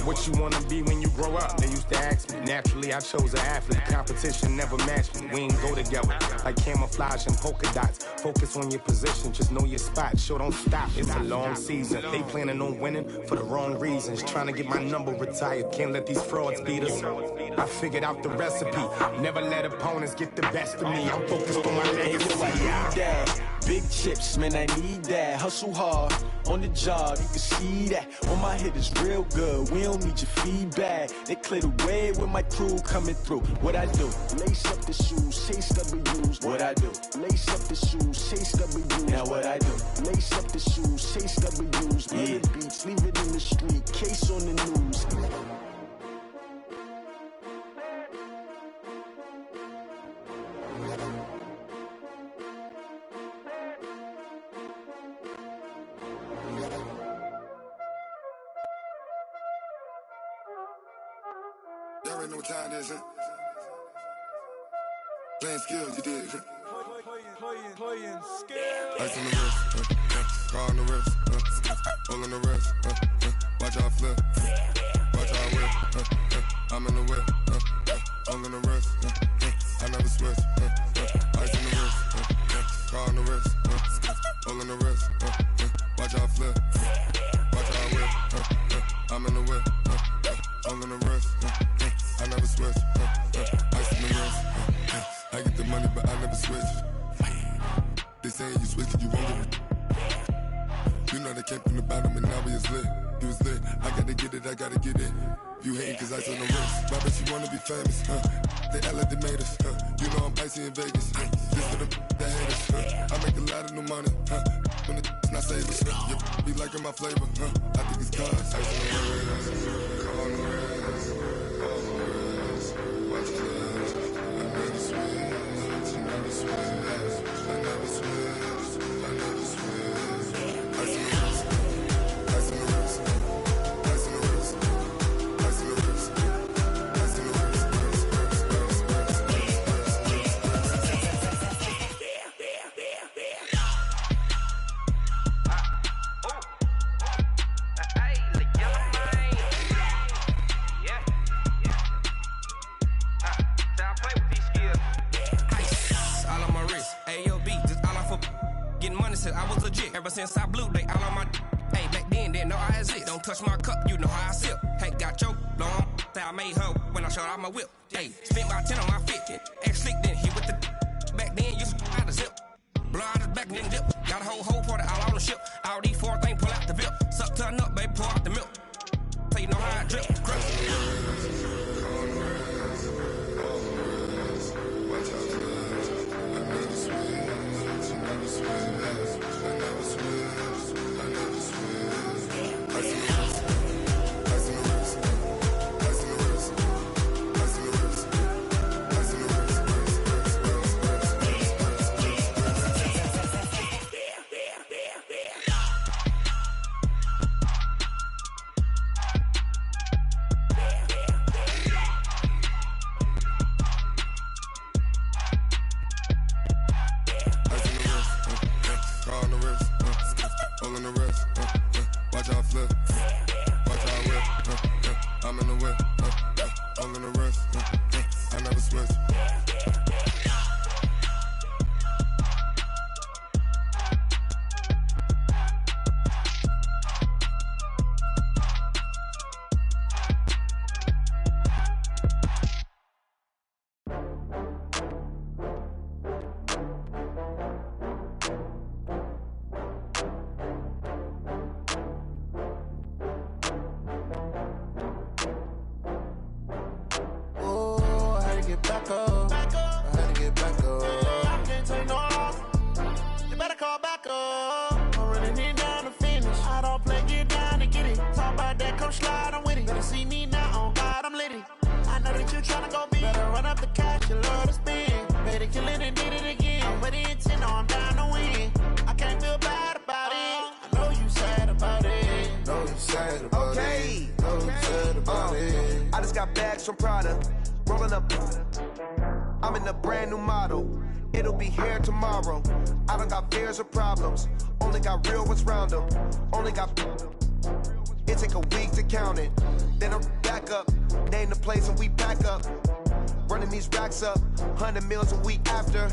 What you wanna be when you grow up? They used to ask me. Naturally, I chose an athlete. Competition never matched me. We ain't go together like camouflage and polka dots. Focus on your position, just know your spot. Sure, don't stop. It's a long season. They planning on winning for the wrong reasons. Trying to get my number retired. Can't let these frauds beat us. I figured out the recipe. Never let opponents get the best of me. I'm focused on my legacy. Big chips, man, I need that. Hustle hard, on the job, you can see that. On my head is real good, we don't need your feedback. They clear the way with my crew coming through. What I do? Lace up the shoes, chase W's. What I do? Lace up the shoes, chase W's. Now what I do? Lace up the shoes, chase W's. Yeah. Beats, leave it in the street, case on the news. Y'all already know what time it is, huh? Playing skills, you did, huh? Playing skills. Ice on the wrist, car on the wrist, hole on the wrist, watch out flip, watch out whip, I'm in the whip, hole on the wrist, I never switch, ice on the wrist, car on the wrist, hole on the wrist, watch out flip, watch out whip, I'm in the whip, hole on the wrist, I never switch, ice on the wrist, I get the money but I never switch. They saying you switch it, you won't get it. You know they came from the bottom and now we is lit. You was lit, I gotta get it, I gotta get it. You hating cause ice on the wrist. Why bet you wanna be famous, They elevated us, You know I'm icy in Vegas, This for the that hate us, I make a lot of new money, When the not savers, You be liking my flavor, I think it's cause ice on the wrist, on the wrist, on the wrist, watch this, I never switch, I never switch. I never switch, I never switch. Ice in the wrist, ice in the wrist, ice in the wrist, ice in the wrist, ice in the wrist, since I blew, they all on my. Hey, back then, didn't know I exist. Don't touch my cup, you know how I sip. Hey, got your long. I made her when I showed out my whip. Hey, spent about 10 on my 50. Ex slick, then hit with the. Back then, used to out the zip. Blow out his back and then dip. Got a whole party all on the ship. All these 4 things pull out the VIP. Suck turn up, baby, pour out the milk. So you know how I drip. From Prada, rolling up. I'm in a brand new model. It'll be here tomorrow. I don't got fears or problems. Only got real ones round them. Only got. It take a week to count it. Then I'm back up. Name the place and we back up. Running these racks up. 100 meals a week after.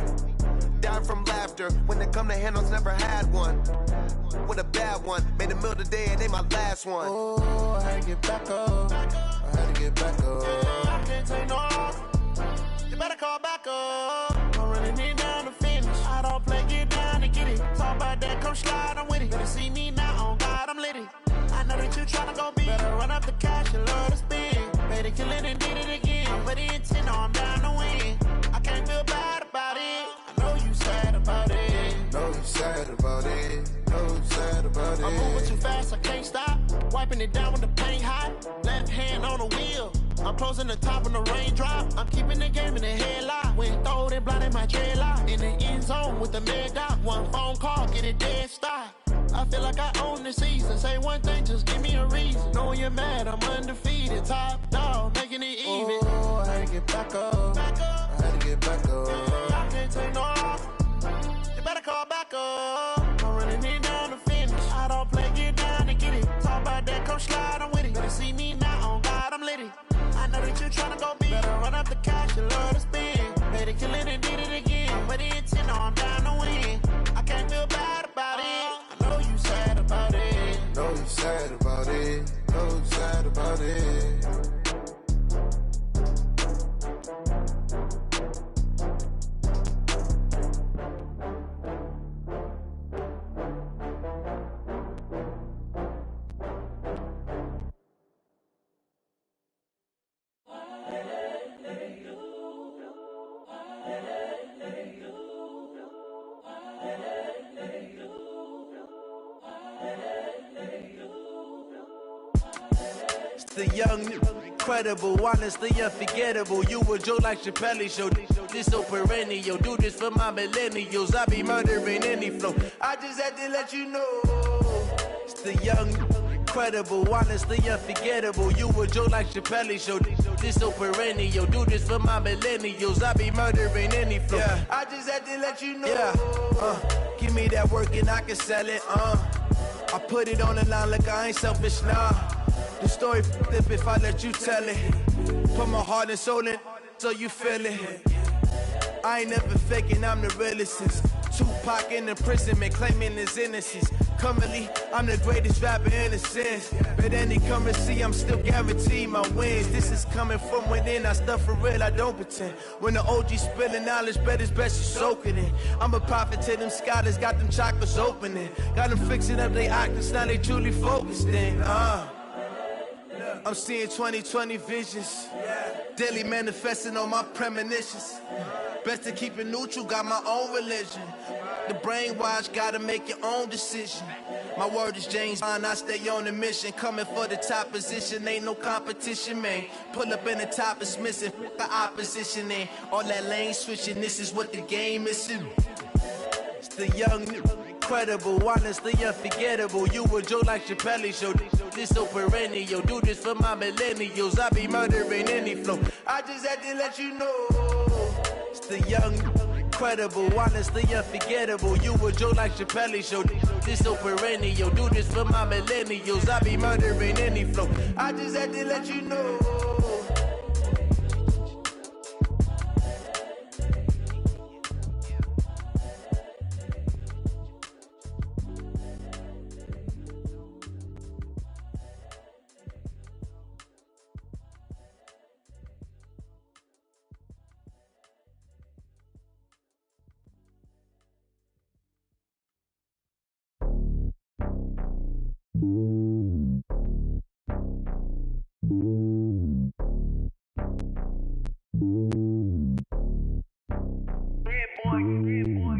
Down from laughter. When they come to handles, never had one. With a bad one. Made a meal today and they my last one. Oh, I had to get back up. I had to get back up. I can't take no off. You better call back up. I'm running it down to finish. I don't play, get down and get it. Talk about that, come slide, I'm with it. Better see me now, on God, I'm litty. I know that you tryna go big. Better run up the cash, you love to spend. Better kill it and did it again. I'm with the intent, no, I'm down to win. I can't feel bad about it. I know you sad about it. Know you sad about it. Know you sad about it. I'm moving too fast, I can't stop. Wiping it down with the paint hot. Left hand on the wheel. I'm closing the top when the raindrop. I'm keeping the game in the headlock. When throwed and blinded my dreadlock. In the end zone with the mad dot. One phone call, get it dead stop. I feel like I own the season. Say one thing, just give me a reason. Knowing you're mad, I'm undefeated. Top dog, making it even. Oh, I had to get back up. I had to get back up. I can't take no off. You better call back up. I'm running it down to finish. I don't play, get down and get it. Talk about that, come slide, I'm with it. Better see me now, on God, I'm litty. I know that you tryna go big. Better run up the cash, you love to spend. Better kill it and did it again. I'm with the intent, no, I'm down to win. I can't feel bad about it. I know you sad about it. Know you sad about it. Know you sad about it. The young, incredible, honestly unforgettable. You a Joe like Chappelle show. This so perennial. Do this for my millennials. I be murdering any flow. I just had to let you know. It's the young, incredible, honestly unforgettable. You a Joe like Chappelle show. This so perennial. Do this for my millennials. I be murdering any flow. Yeah. I just had to let you know. Yeah. Give me that work and I can sell it. I put it on the line like I ain't selfish, nah. The story flip if I let you tell it. Put my heart and soul in so you feel it. I ain't never faking, I'm the realest. Tupac in imprisonment, claiming his innocence. Currently, I'm the greatest rapper in a sense. But any currency, I'm still guaranteed my wins. This is coming from within, I stuff for real, I don't pretend. When the OG spilling knowledge, bet it's best you soak it in. I'm a prophet to them scholars, got them chakras opening. Got them fixing up their octaves, now they truly focused in. I'm seeing 2020 visions. Daily manifesting on my premonitions. Best to keep it neutral, got my own religion. The brainwash, gotta make your own decision. My word is James Bond, I stay on the mission. Coming for the top position, ain't no competition, man. Pull up in the top is missing, the opposition ain't. All that lane switching, this is what the game is. It's the young, incredible, honestly unforgettable. You a joke like Chappelle show. This so perennial, do this for my millennials. I be murdering any flow. I just had to let you know. It's the young, incredible, honestly unforgettable. You a joke like Chappelle show. This so perennial, do this for my millennials. I be murdering any flow. I just had to let you know.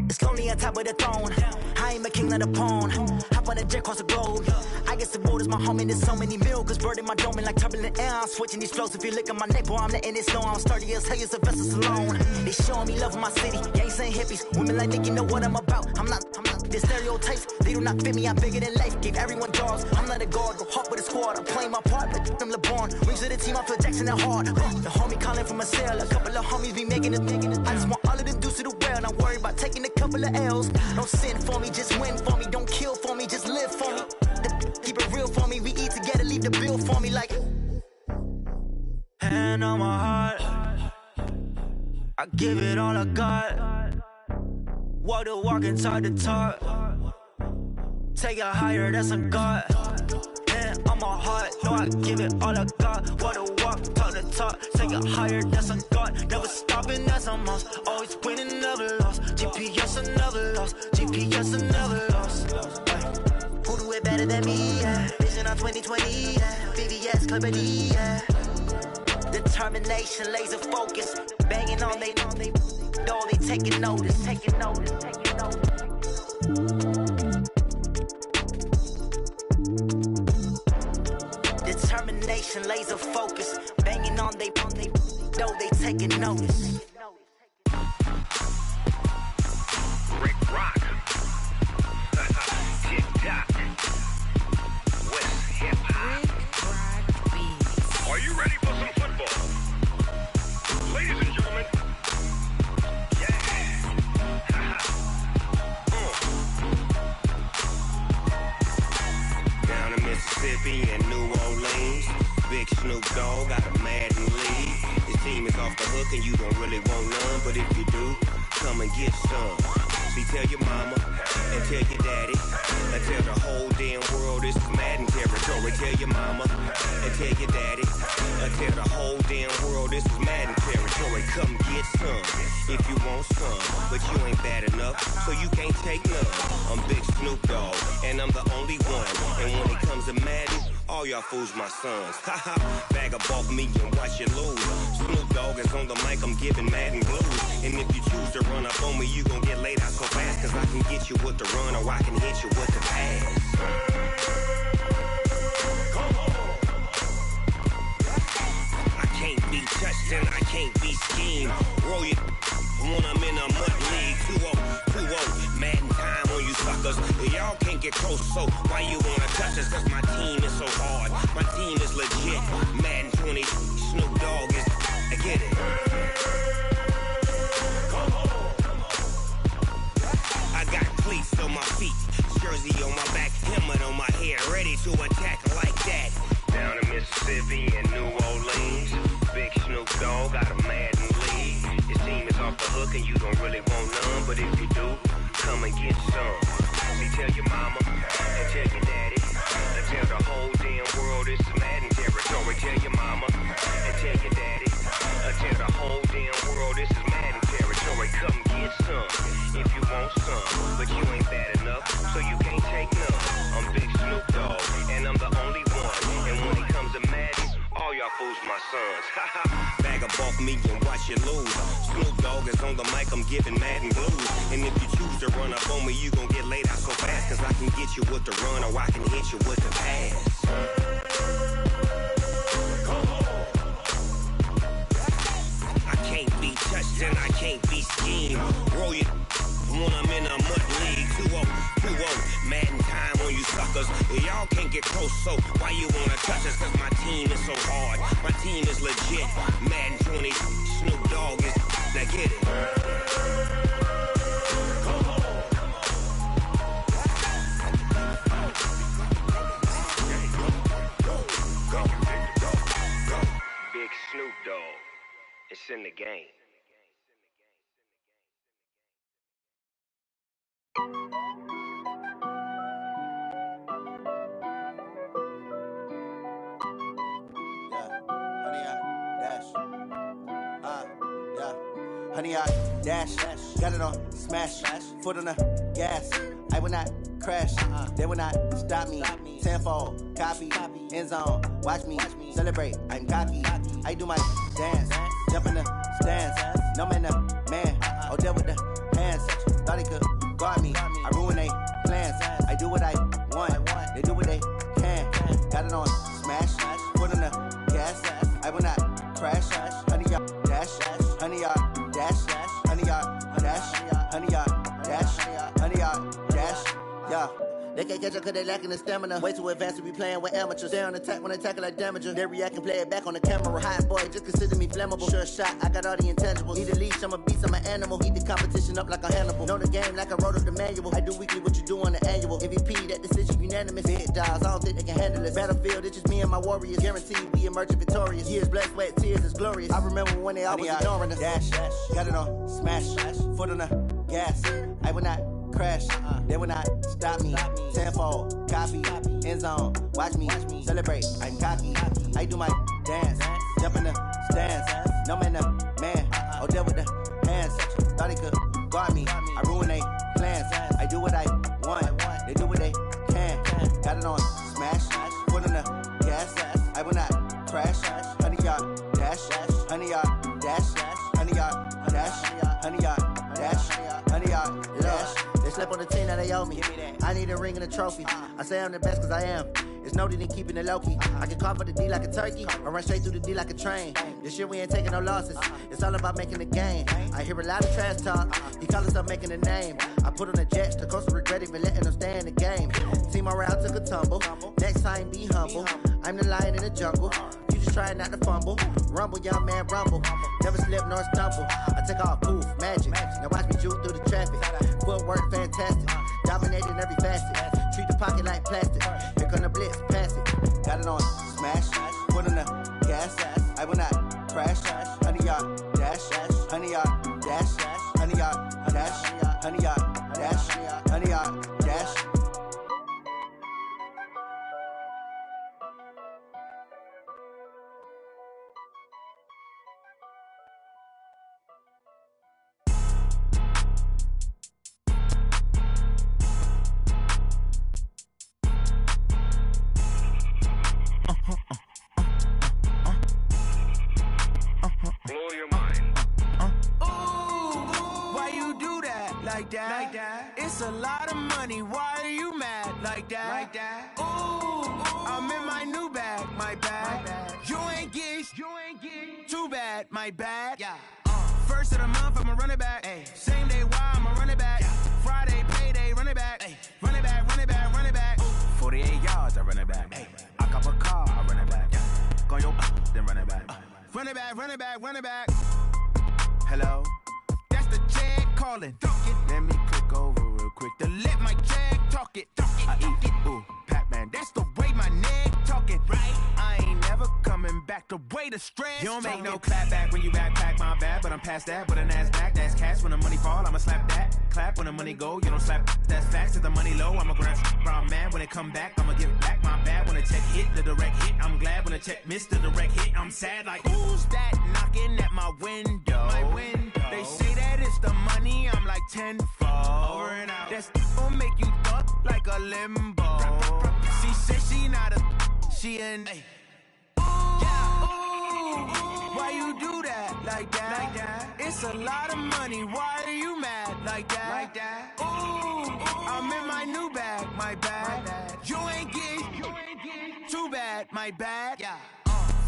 It's lonely on top of the throne. I ain't a king, not a pawn. Hop on a jet across the globe. I guess the road is my home and there's so many miracles burning my dome and like turbulent air. I'm switching these flows. If you look at my neck, boy, I'm letting it slow. I'm sturdy as hell, it's a vessel alone. They showing me love in my city. Gangs ain't hippies. Women like Nick, you know what I'm about. I'm not the stereotypes. They do not fit me. I'm bigger than life. Gave everyone jobs. I'm not a guard. Go hard with a squad. I'm playing my part, but I'm LeBron. Rings to the team. I feel Jackson and hard. The homie calling from a cell. A couple of homies be making it. I just want all of them dudes to do well. Not worry about taking a couple of L's. Don't sin for me, just win for me. Don't kill for me, just live for me. Keep it real for me. We eat together, leave the bill for me like. Hand on my heart, I give it all I got. Walk the walk and talk the talk. Take it higher, that's a God. Hand on my heart, no, I give it all I got. Walk the walk, talk the talk. Take it higher, that's a God. Never stopping, that's a must. Always winning, never lost. GPS, I never lost. GPS, I never lost. Who do it better than me? Yeah. Vision on 2020. Yeah. VVS, Clarity. Yeah. Determination, laser focus. Banging on they taking notice. Taking notice. Determination, laser focus. Banging on they taking notice. Rick Rock. TikTok. West Hip Hop. Are you ready for some football? Ladies and gentlemen. Down in Mississippi and New Orleans, Big Snoop Dogg got a Madden lead. His team is off the hook and you don't really want none, but if you do, come and get some. See, tell your mama and tell your daddy and tell the whole damn world this is Madden territory. Tell your mama and tell your daddy and tell the whole damn world this is Madden territory. Come get some if you want some, but you ain't bad enough, so you can't take none. I'm Big Snoop Dogg and I'm the only one. And when it comes to Madden, all y'all fools my sons. Haha, bag up off me and watch you lose. Snoop Dogg is on the mic, I'm giving Madden blues. And if you choose to run up on me, you gon' get laid out so fast. Cause I can get you with the run or I can hit you with the pass. I can't be touched and I can't be schemed. Roll you when I'm in a mud league. 2-0, Madden time on you suckers. Y'all can't get close, so why you wanna touch us? Cause my team is so hard, my team is legit. Madden 20, Snoop Dogg is, I get it. I got cleats on my feet, jersey on my back, helmet on my head, ready to attack like that. Down in Mississippi and New Orleans, Big Snoop Dogg got a Madden lead. His team is off the hook and you don't really want none, but if you do, come and get some. See, tell your mama and tell your daddy. And tell the whole damn world it's Madden territory. Tell your mama and tell your daddy. And tell the whole damn world this is Madden territory. Come get some if you want some. But you ain't bad enough, so you can't take none. I'm Big Snoop Dogg, and I'm the only one. And when it comes to Madden, all y'all fools my sons. Bag up off me and watch you lose. Snoop Dogg is on the mic, I'm giving Madden blues. And if you choose to run up on me, you gon' get laid out so fast. Cause I can get you with the run or I can hit you with the pass. I can't be touched and I can't be schemed. Roll you when I'm in a mud league. 2-0, Madden time on you suckers. Y'all can't get close, so why you wanna touch us? Cause my team is so hard, my team is legit. Madden 20, Snoop Dogg is, now get it. Big Snoop Dogg, it's in the game. Honey, I dash, got it on smash, foot on the gas. I will not crash, they will not stop me. Tenfold, copy, end zone, watch me celebrate. I'm cocky, I do my dance, jump in the stands. No man, man, oh there with the hands. Thought he could guard me, I ruin they plans. I do what I want, they do what they can. Got it on smash, foot on the gas. I will not crash, honey, y'all dash, honey, y'all dash, honey, y'all dash, honey, y'all dash, honey, y'all dash, yeah. They can't catch up cause they lacking the stamina. Way too advanced to be playing with amateurs. They on attack when they tackle like damager. They react and play it back on the camera. Hot boy, just consider me flammable. Sure shot, I got all the intangibles. Need a leash, I'm a beast, I'm an animal. Eat the competition up like a Hannibal. Know the game like I wrote up the manual. I do weekly what you do on the annual. MVP, that decision unanimous. Big dials, I don't think they can handle it. Battlefield, it's just me and my warriors. Guaranteed we emerging victorious. Years, blood, sweat, tears, it's glorious. I remember when they always ignoring us. Dash, got it on smash, foot on the gas. I will not crash, they will not stop me. Tenfold, copy, end zone, watch me celebrate. I'm cocky, I do my dance, jump in the stands. No man, man, oh there with the hands. Thought he could guard me, I ruin they plans. I do what I want, they do what they can. Got it on smash, foot on the gas. I will not crash, honey y'all dash, honey y'all dash, honey y'all dash, honey y'all dash, honey y'all dash. They slept on the team that they owe me. I need a ring and a trophy. I say I'm the best cause I am. It's no need in keeping it low-key. I can call for the D like a turkey or run straight through the D like a train. This year we ain't taking no losses. It's all about making the game. I hear a lot of trash talk. He call himself making a name. I put on the Jets to coast regret even letting them stay in the game. Team around took a tumble. Next time be humble. I'm the lion in the jungle. You just trying not to fumble. Rumble, young man, rumble. Never slip nor stumble. I take off, poof, magic. Now watch me juke through the traffic. Footwork fantastic. Dominating every facet. Treat the pocket like plastic. Here come the blitz, pass it. Got it on smash, foot on the gas. I will not crash. Honey y'all dash, honey y'all dash, honey y'all dash, honey y'all dash, honey y'all dash. Like that. It's a lot of money. Why are you mad like that? Ooh, I'm in my new bag, my bag. You ain't get too bad, my bad. Yeah. First of the month, I'ma run it back. Ay. Same day, why I'ma run it back. Yeah. Friday, payday, run it back. Ay. Run it back, run it back, run it back. 48 yards, I run it back. Ay. I cop a car, I run it back. Yeah. Go your then run it back. Run it back, run it back, run it back. Hello? That's the jag calling. Let me click over real quick to let my jag talk it. I eat it, ooh, Pac-Man. That's the way my neck talking. Right? I ain't never coming back the way to stress. You don't make no clap back when you backpack, my bad, but I'm past that. With a NASDAQ, that's cash. When the money fall, I'ma slap that. Clap when the money go, you don't slap. That's facts. If the money low, I'ma grab brown man. When it come back, I'ma give back my bad. When the check hit, the direct hit, I'm glad. When the check missed the direct hit, I'm sad. Like, who's that knocking at my window? They say that it's the money, I'm like tenfold. Over and out. That's gon' make you thought like a limbo. She said she not a, she an. Why you do that like that? It's a lot of money. Why are you mad like that? Ooh, I'm in my new bag, my bad. You ain't getting too bad, my bad.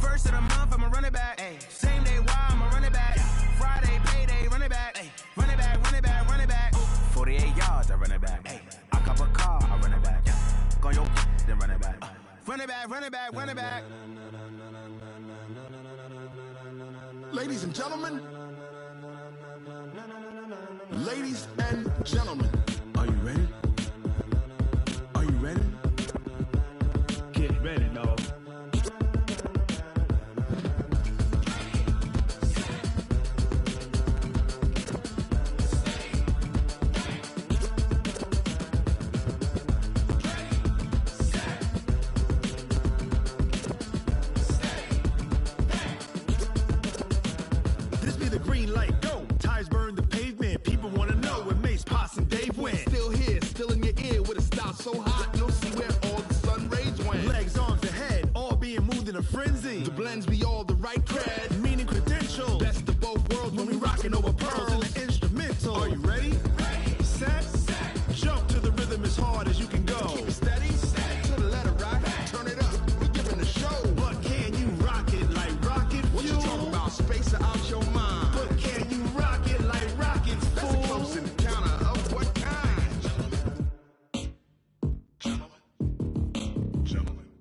First of the month, I'ma run it back. Same day, why I'ma run it back. Friday, payday, run it back. Run it back, run it back, run it back. 48 yards, I run it back. I cop a car, I run it back. Go your then run it back. Run it back, run it back, run it back. Ladies and gentlemen, ladies and gentlemen, are you ready? Are you ready? Get ready, dog. So hot, no see where all the sun rays went. Legs, arms, the head, all being moved in a frenzy. The blends be all the right cred, meaning credentials. Best of both worlds when we rockin' over pearls in the instrumental. Are you ready? Set, jump to the rhythm as hard as you can go. Keep it steady, to the letter right. Turn it up, we giving the show. But can you rock it like rocket fuel? What you talking about? Space out your mind. But can you rock it like rockets, fool? That's a close encounter of what kind?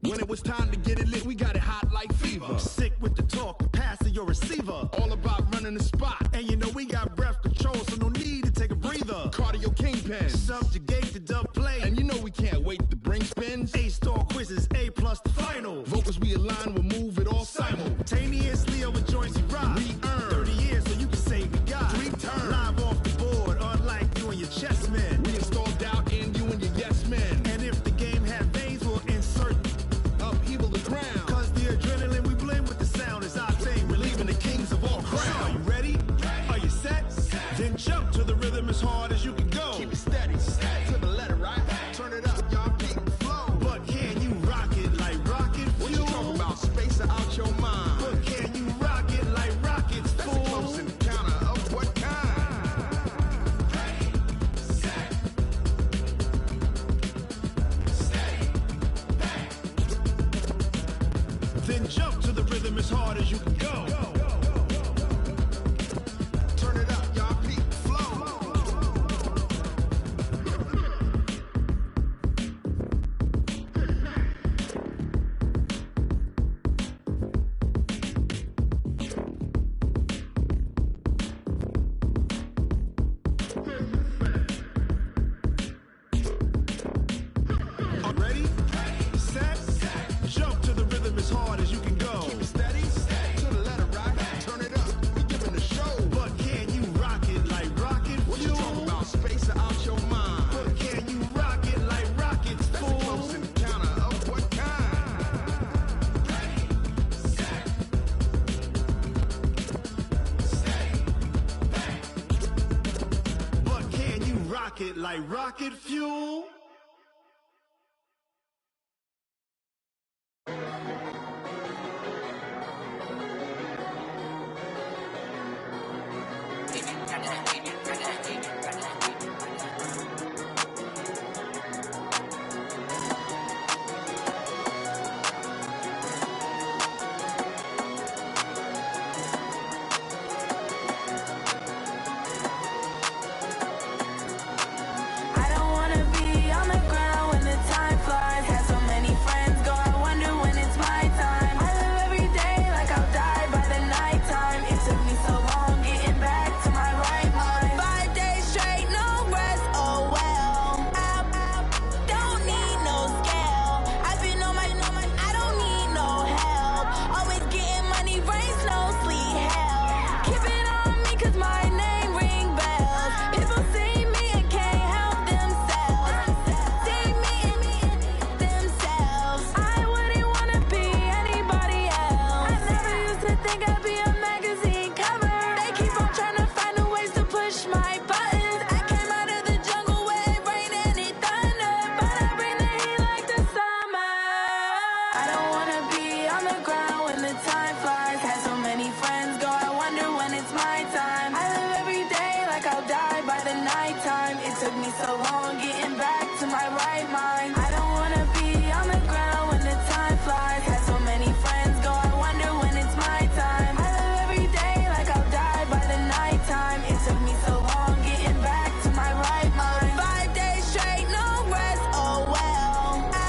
When it was time to get it lit, we got it hot like fever. I'm sick with the talk, pass to your receiver. All about running the spot. And you know we got breath control, so no need to take a breather. Cardio kingpin. Subjugate the dub play. And you know we can't wait to bring spins. A-star quizzes, A+ the final. Vocals we align, we'll move it all simultaneously over joints we rock. We earn 30 years, so you can say we got 3 turns. Live off the board, unlike you and your chess men. We install doubt in you and your yes men. And if the game had veins, we'll insert upheaval the ground. Cause the adrenaline we blend with the sound is our thing. We're leaving the kings of all crowns. So are you ready? Are you set? Then jump to the rhythm as hard as you can go. Keep it steady, to the letter right. Turn it up, y'all keep it flow. But can you rock it like rocket fuel? What you talking about? Space out your mind. But can you rock it like rockets, That's fool? a close encounter of what kind? Then jump to the rhythm as hard as you can go. Turn it up, y'all peak flow. Ready? Set? Jump to the rhythm as hard as you can go. Keep it steady, to the letter right. Turn it up, we giving the show. But can you rock it like rocket fuel? What you talking about? Space out your mind. But can you rock it like rockets, That's fool? a close encounter of what kind? But can you rock it like rocket fuel? I don't wanna be I don't wanna be on the ground when the time flies. Had so many friends go, I wonder when it's my time. I live every day like I'll die by the nighttime. It took me so long getting back to my right mind. I don't wanna be on the ground when the time flies. Had so many friends go, I wonder when it's my time. I live every day like I'll die by the nighttime. It took me so long getting back to my right mind. 5 days straight, no rest, oh well. I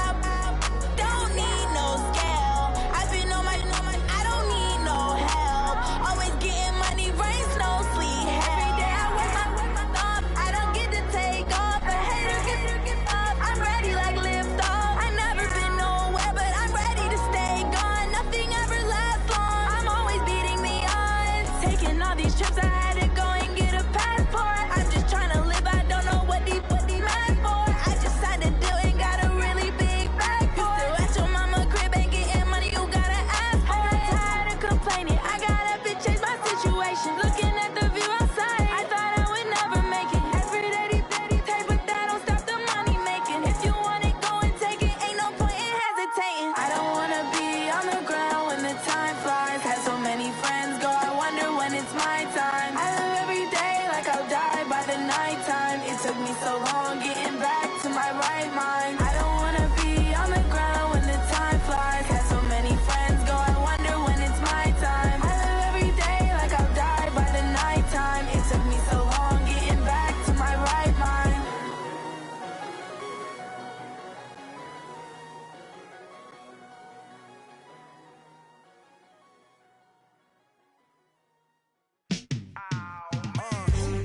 don't need no scale. I've been on my, I don't need no help. Always getting money, rain, snow, sleet. Every day I work my thumb. I don't get to take off. A hater get up. I'm ready like lift off. I never been nowhere, but I'm ready to stay gone. Nothing ever lasts long. I'm always beating the odds. Taking all these trips, I had to go and get a passport. I'm just trying to live. I don't know what these mad for. I just signed a deal and got a really big bag for it. Still at your mama crib, ain't getting money, you gotta ask for it. I'm tired of complaining. I gotta change my situation. Looking at the view outside, I thought I would never make it. Every day they pay, but that don't stop the money making. If you want it, go and take it. Ain't no point in hesitating. I don't wanna be on the ground when the time flies. Had so many friends go, I wonder when it's my time. I live every day like I'll die by the nighttime. It took me so long getting back to my right mind. I don't wanna be on the ground when the time flies. Had so many friends go, I wonder when it's my time. I live every day like I'll die by the nighttime. It took me so long getting back to my right mind.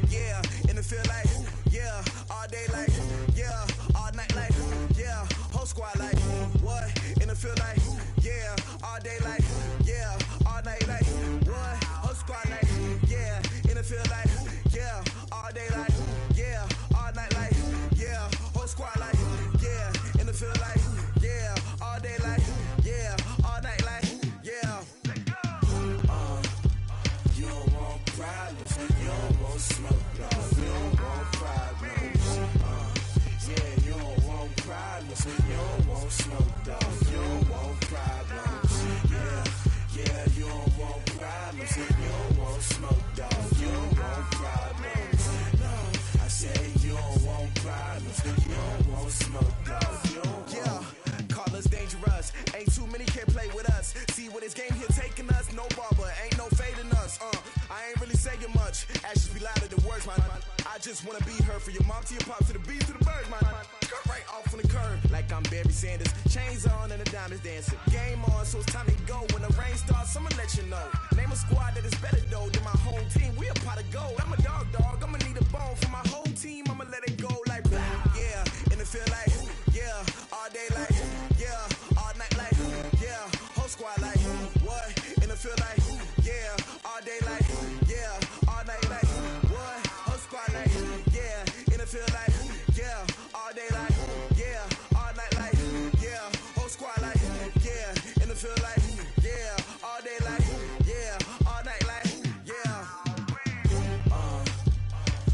Yeah, and it feel like, yeah, all day like, yeah, all night like, yeah, whole squad like, what? And it feel like, yeah, all day like, yeah, all night like, what? Whole squad like, yeah, and it feel like, yeah, all day like, yeah, all night like, yeah, whole squad like, yeah, and it feel like, yeah, all day like, yeah, all night like, yeah. You don't want problems, you don't want smoke, dog. You don't want problems. Yeah, you don't want problems, you don't want smoke, dog. You don't want problems. Yeah, you don't want problems, you don't want smoke, dog. You don't want problems. No, I said you don't want problems, you don't want smoke, dog. You don't want. Call us dangerous. Ain't too many can play with us. See what this game here taking us. No barber, ain't no fading us. I ain't really saying much. Actions be louder than words, man. I just wanna be heard for your mom to your pop to the beat to the birds, man. Cut right off on the curb like I'm Barry Sanders. Chains on and the diamonds dancing. Game on, so it's time to go. When the rain starts, I'ma let you know. Name a squad that is better though than my home team. We a pot of gold. I'm a dog. I'ma need a bone for my whole team. I'ma let it go like blah. Yeah, and it feel like, yeah, all day like, yeah, all night like, yeah, whole squad like, what? And it feel like, yeah, all day like, yeah, all night like, what? Whole squad like, yeah, and it feel like, yeah, all day like, yeah, all night like, yeah, whole squad like, yeah, and it feel like, yeah, all day like, yeah, all night like, yeah.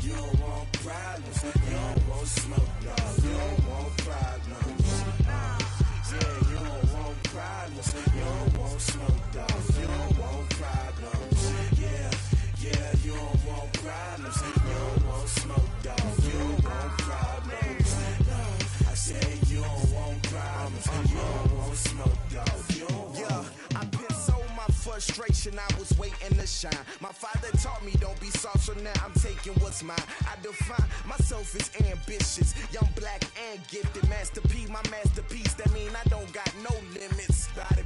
You don't want problems, you don't want smoke, dog. You don't want problems. Yeah, you don't want problems, you don't want smoke, dog. You don't want problems. Yeah, you don't want problems, you don't want smoke, dog. You don't want problems. No, I said you don't want problems, you don't want smoke, dog. You don't want. Yeah, I pissed so my frustration, I was waiting to shine. My father taught me don't be soft, so now I'm taking what's mine. I define myself as ambitious, young, black, and gifted. Master P, my masterpiece, that mean I don't got no limits. Bout it,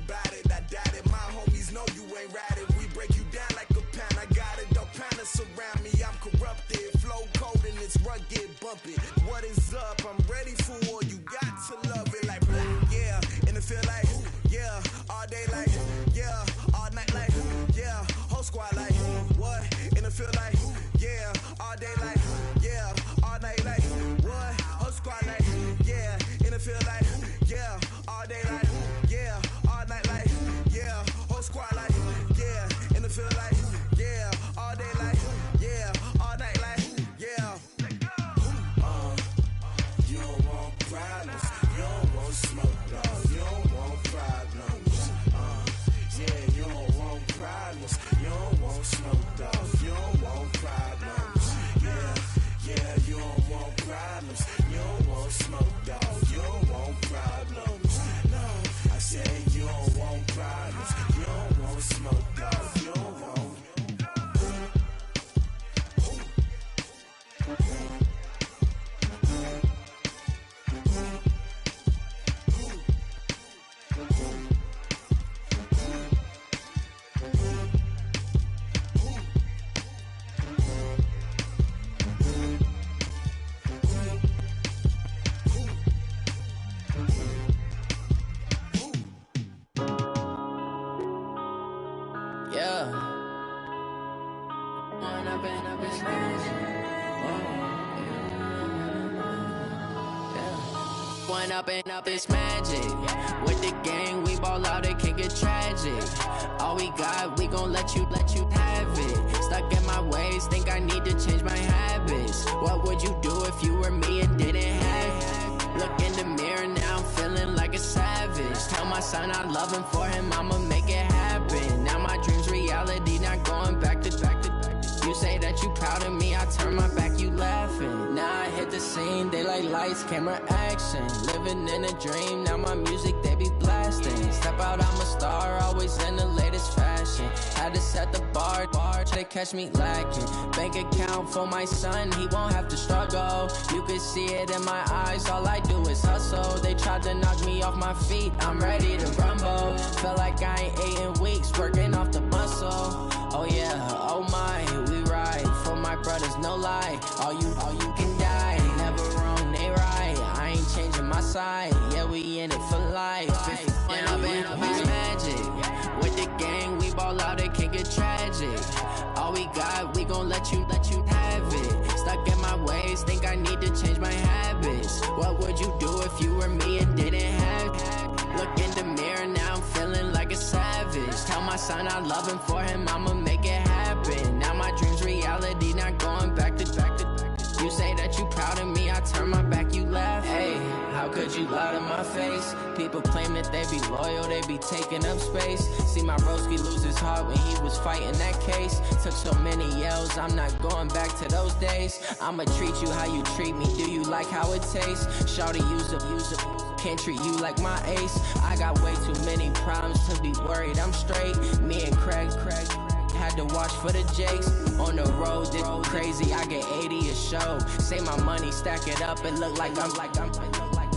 I doubt it. My homies know you ain't ratted. We break you down like a pound. I got it, don't panic surround me. I'm corrupted, flow cold and it's rugged, bumpy. What is up? I'm ready for war. You got to love it like blah. Yeah, and it feel like, yeah, all day like, yeah, all night like, yeah, whole squad like, what? And it feel like, yeah, all day like, yeah, all night like, what? Whole squad like, yeah, and it feel like, yeah, all day like, yeah, all problems. You don't want smoke, dog. You don't want. Up this magic. With the gang, we ball out, it can get tragic. All we got, we gon' let you have it. Stuck in my ways, think I need to change my habits. What would you do if you were me and didn't have it? Look in the mirror, now I'm feeling like a savage. Tell my son I love him, for him I'ma make it happen. Now my dream's reality, not going back to. You say that you proud of me, I turn my back, you laughing. Now I hit the scene, they like lights, camera, action. Living in a dream, now my music, they be blasting. Step out, I'm a star, always in the latest fashion. Had to set the bar, they catch me lacking. Bank account for my son, he won't have to struggle. You can see it in my eyes, all I do is hustle. They tried to knock me off my feet, I'm ready to rumble. Felt like I ain't ate in weeks, working off the muscle. Oh yeah, oh my, we ride for my brothers, no lie. All you can die, never wrong, they right. I ain't changing my side, yeah, we in it for life. When up in this magic, with the gang, we ball out, it can get tragic. All we got, we gon' let you have it. Stuck in my ways, think I need to change my habits. What would you do if you were me and didn't have it? Look in the mirror, now I'm feeling like a savage. Tell my son I love him, for him I'ma make it happen. Now my dream's reality, not going back to. You say that you proud of me, I turn my back, you laugh. Hey, how could you lie to my face? People claim that they be loyal, they be taking up space. See my broski lose his heart when he was fighting that case. Took so many yells, I'm not going back to those days. I'ma treat you how you treat me, do you like how it tastes? Shawty, use it. Can't treat you like my ace. I got way too many problems to be worried, I'm straight. Me and Craig had to watch for the Jakes. On the road, this crazy, I get 80 a show. Say my money, stack it up, it look like I'm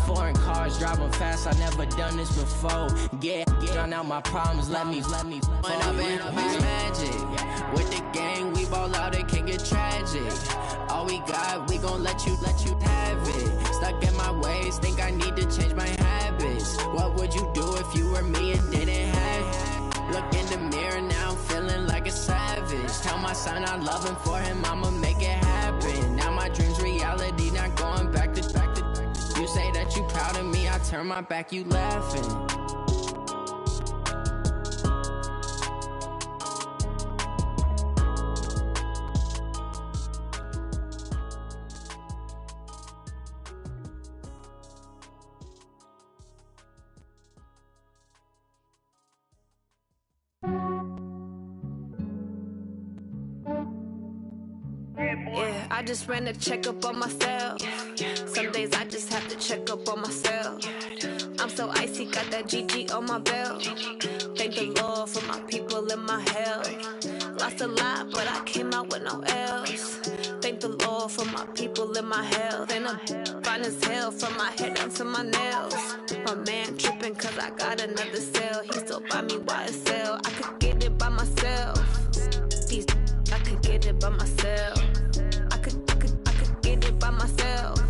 foreign cars, driving fast, I never done this before. Get drown out my problems, let me When up in this magic. With the gang, we ball out, it can get tragic. All we got, we gon' let you have it. Stuck in my ways, think I need to change my habits. What would you do if you were me and didn't have it? Look in the mirror, now I'm feeling like a savage. Tell my son I love him, for him I'ma make it happen. Now my dream's reality, not going back to. You say that you proud of me, I turn my back, you laughing. Yeah, I just ran a checkup on myself. Some days I just have to check up on myself. I'm so icy, got that GG on my belt. Thank the Lord for my people and my health. Lost a lot, but I came out with no else. Thank the Lord for my people and my health. And I'm fine as hell from my head down to my nails. My man tripping cause I got another cell. He still buy me YSL. I could get it by myself. I could get it by myself. I could get it by myself.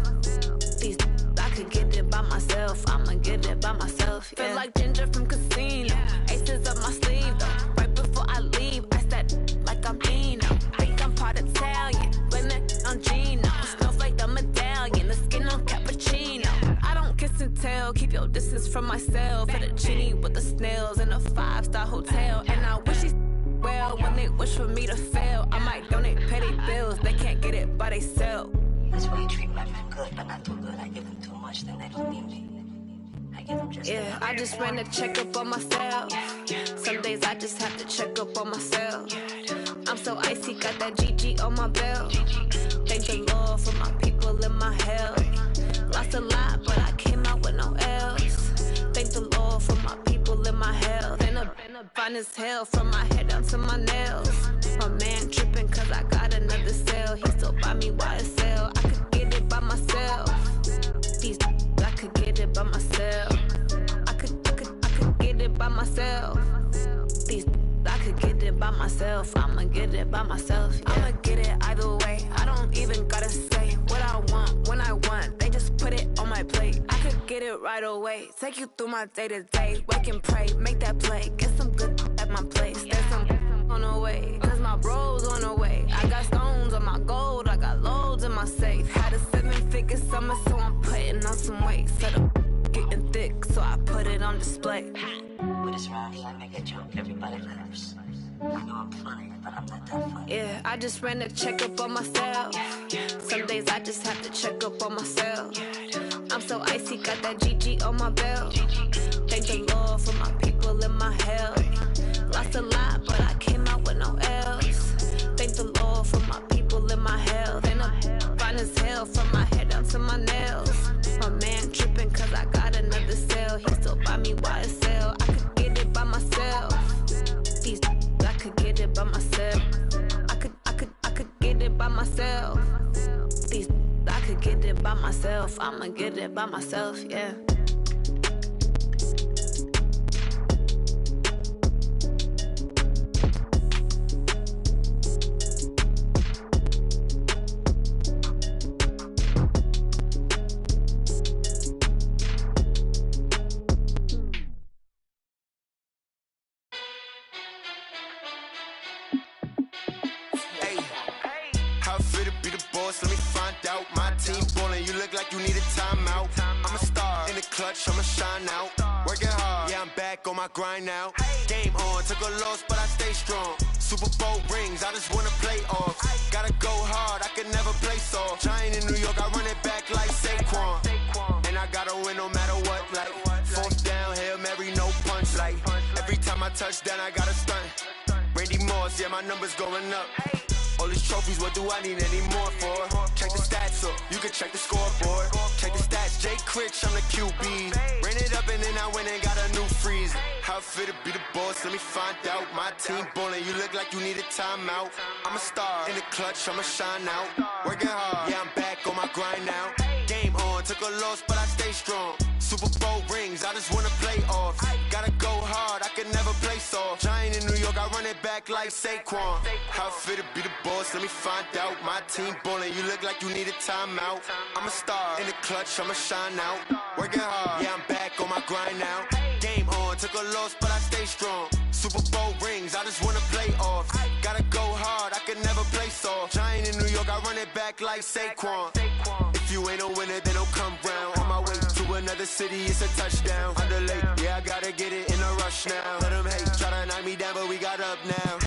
I could get it by myself. I'ma get it by myself. Yeah. Feel like Ginger from Casino. Aces up my sleeve though. Right before I leave, I said like I'm Dino. Think I'm part Italian. Blame that on Gino. Smells like the medallion. The skin on cappuccino. I don't kiss and tell. Keep your distance from myself. For the genie with the snails in a 5-star hotel. And I wish he's well when they wish for me to fail. I might donate, pay their bills. They can't get it by they self. That's why you treat my friend good, but not too good. I give them too much, then they don't need me. I give them just yeah, I just ran a checkup on myself. Some days I just have to check up on myself. I'm so icy, got that GG on my belt. Thank the Lord for my people and my health. Lost a lot, but I came out with no else. Thank the Lord for my people and my health. And a fine as hell from my head down to my nails. My man tripping cause I got another sale. He still buy me YSL. I could get it by myself. These I could get it by myself. I could get it by myself. These I could get it by myself. I'ma get it by myself. Yeah. I'ma get it either way. I don't even gotta say what I want when I want. They just put it on my plate. I could get it right away. Take you through my day to day. Wake and pray, make that play. Get some good at my place. There's some on the way. Cause my bros on the way. I got stones on my gold. I got loads in my safe. Had a 7-figure summer, so I'm putting on some weight. Set up getting thick, so I put it on display. With this round here, I make a joke, everybody laughs. I know I'm funny, but I'm not that funny. Yeah, I just ran a checkup on myself. Some days I just have to check up on myself. I'm so icy, got that GG on my belt. Thank the Lord for my people in my health. Lost a lot, but I came out with no L's. Thank the Lord for my people in my health. And I'm fine as hell from my head down to my nails. My man tripping cause I got another sale. He still buy me YSL. I could get it by myself. These I could get it by myself. I could get it by myself. These I could get it by myself. I'ma get it by myself, yeah. Let me find out. My team ballin', you look like you need a timeout. I'm a star in the clutch, I'ma shine out. Working hard, yeah, I'm back on my grind now. Game on, took a loss, but I stay strong. Super Bowl rings, I just wanna play off. Gotta go hard, I can never play soft. Giant in New York, I run it back like Saquon. And I gotta win no matter what, like fourth down, Hail Mary, no punch. Like every time I touch down, I gotta stunt. Randy Moss, yeah, my numbers going up. All these trophies, what do I need any more for? Check the stats up, you can check the scoreboard. Check the stats, Jay Critch, I'm the QB. Ran it up and then I went and got a new freeze. How fit to be the boss, let me find out. My team ballin', you look like you need a timeout. I'm a star in the clutch, I'ma shine out. Working hard, yeah, I'm back on my grind now. Game on, took a loss, but I stay strong. Super Bowl rings, I just wanna play off. Gotta go hard, I can never play soft. Giant in New York, I run it back like Saquon. How fit to be the boss, let me find out. My team ballin', you look like you need a timeout. I'm a star in the clutch, I'ma shine out. Working hard, yeah, I'm back on my grind now. Game on, took a loss, but I stay strong. Super Bowl rings, I just wanna play off. Gotta go hard, I can never play soft. Giant in New York, I run it back like Saquon. If you ain't a winner, then don't come round. On my way to another city, it's a touchdown. Under late, yeah, I gotta get it in a rush now. Let them hate, try to knock me down, but we got up now.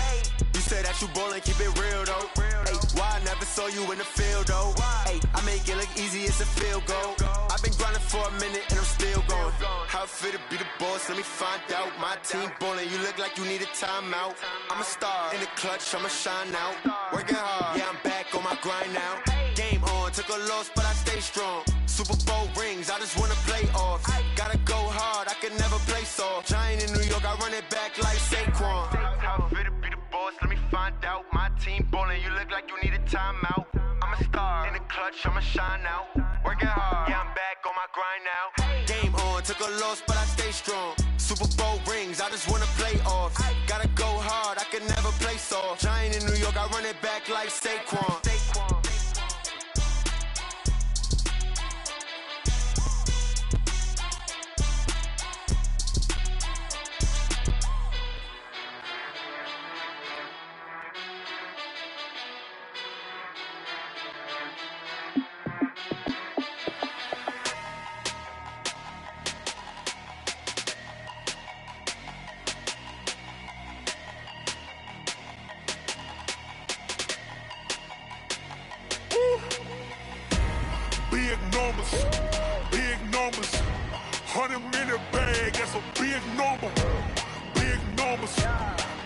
You said that you ballin', keep it real though. Hey, why I never saw you in the field though? Hey, I make it look easy, it's a field goal. I've been grinding for a minute and I'm still going. How fit to be the boss, let me find out. My team ballin', you look like you need a timeout. I'm a star in the clutch, I'ma shine out. Working hard, yeah, I'm back on my grind now. Game on, took a loss, but I stay strong. Super Bowl rings, I just wanna play off. Gotta go hard, I can never play soft. Giant in New York, I run it back like Saquon. How fit to be the boss, let me find out. My team ballin', you look like you need a timeout. I'm a star in the clutch, I'ma shine out. Working hard, yeah, I'm back on my grind now. Game on, took a loss, but I stay strong. Super Bowl rings, I just wanna play off. Gotta go hard, I can never play soft. Giant in New York, I run it back like Saquon. Big numbers, 100 minute bag, that's a big number. Big numbers,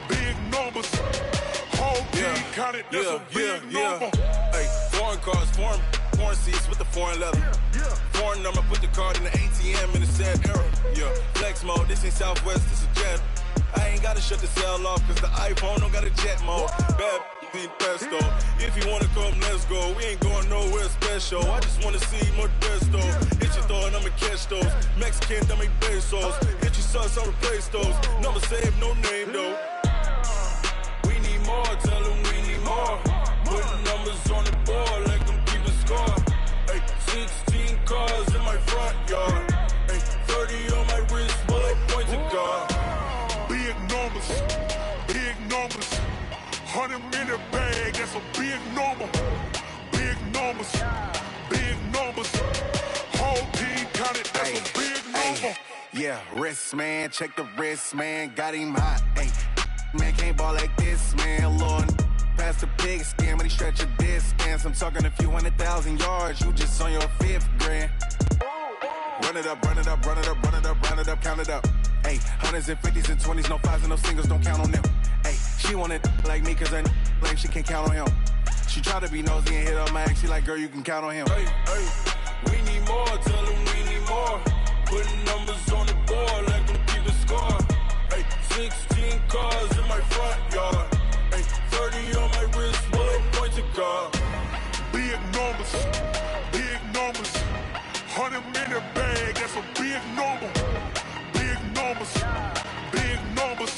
big numbers. Whole team counted, that's a big number. Hey, foreign cars, foreign seats with the foreign leather. Foreign number, put the card in the ATM in the sad era. Yeah, flex mode, this ain't Southwest, this is Jet. I ain't gotta to shut the cell off, cause the iPhone don't got a jet mode. Bad be pesto. If you wanna come, let's go. We ain't going nowhere special. I just wanna see more desto. Hit your throw and I'ma catch those. Mexican, that make pesos. Hit your sus, I'll replace those. Number save, no name though. We need more, tell them we need more. Putting numbers on the board, let them keep the score. Ay, 16 cars in my front yard. Ay, 30 on my wrist, bullet point to God. Big numbers, big numbers. 100 minute bag, that's a big number. Big numbers, big numbers. Whole team counted, that's a big number. Yeah, wrist man, check the wrist man, got him hot. Ay, man can't ball like this, man. Lord, past the pig skin when he stretch a distance. I'm talking a few 100,000 yards, you just on your 5th grand. Run it up, run it up, run it up, run it up, run it up, count it up. Ay, hundreds and 50s and 20s, no 5s and no singles, don't count on them. Ay, she want it like me, cause her like she can't count on him. She try to be nosy and hit up my ex, she like, girl, you can count on him. Hey, hey, we need more, tell them we need more. Putting numbers on the board, let them keep the score. Hey, 16 cars in my front yard. Hey, 30 on my wrist, bullet point to God. Big numbers, big numbers. 100 minute bag, that's a big number. Big numbers, big numbers.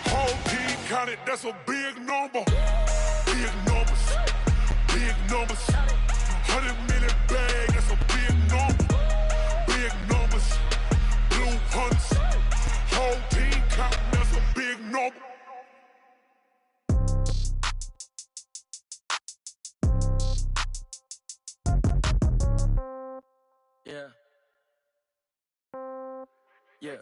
Whole team counted, that's a big number. Big numbers, big numbers. 100 minute bag, that's a big number. Big numbers, blue hunts. Whole team counting, that's a big number. Yeah. Yeah.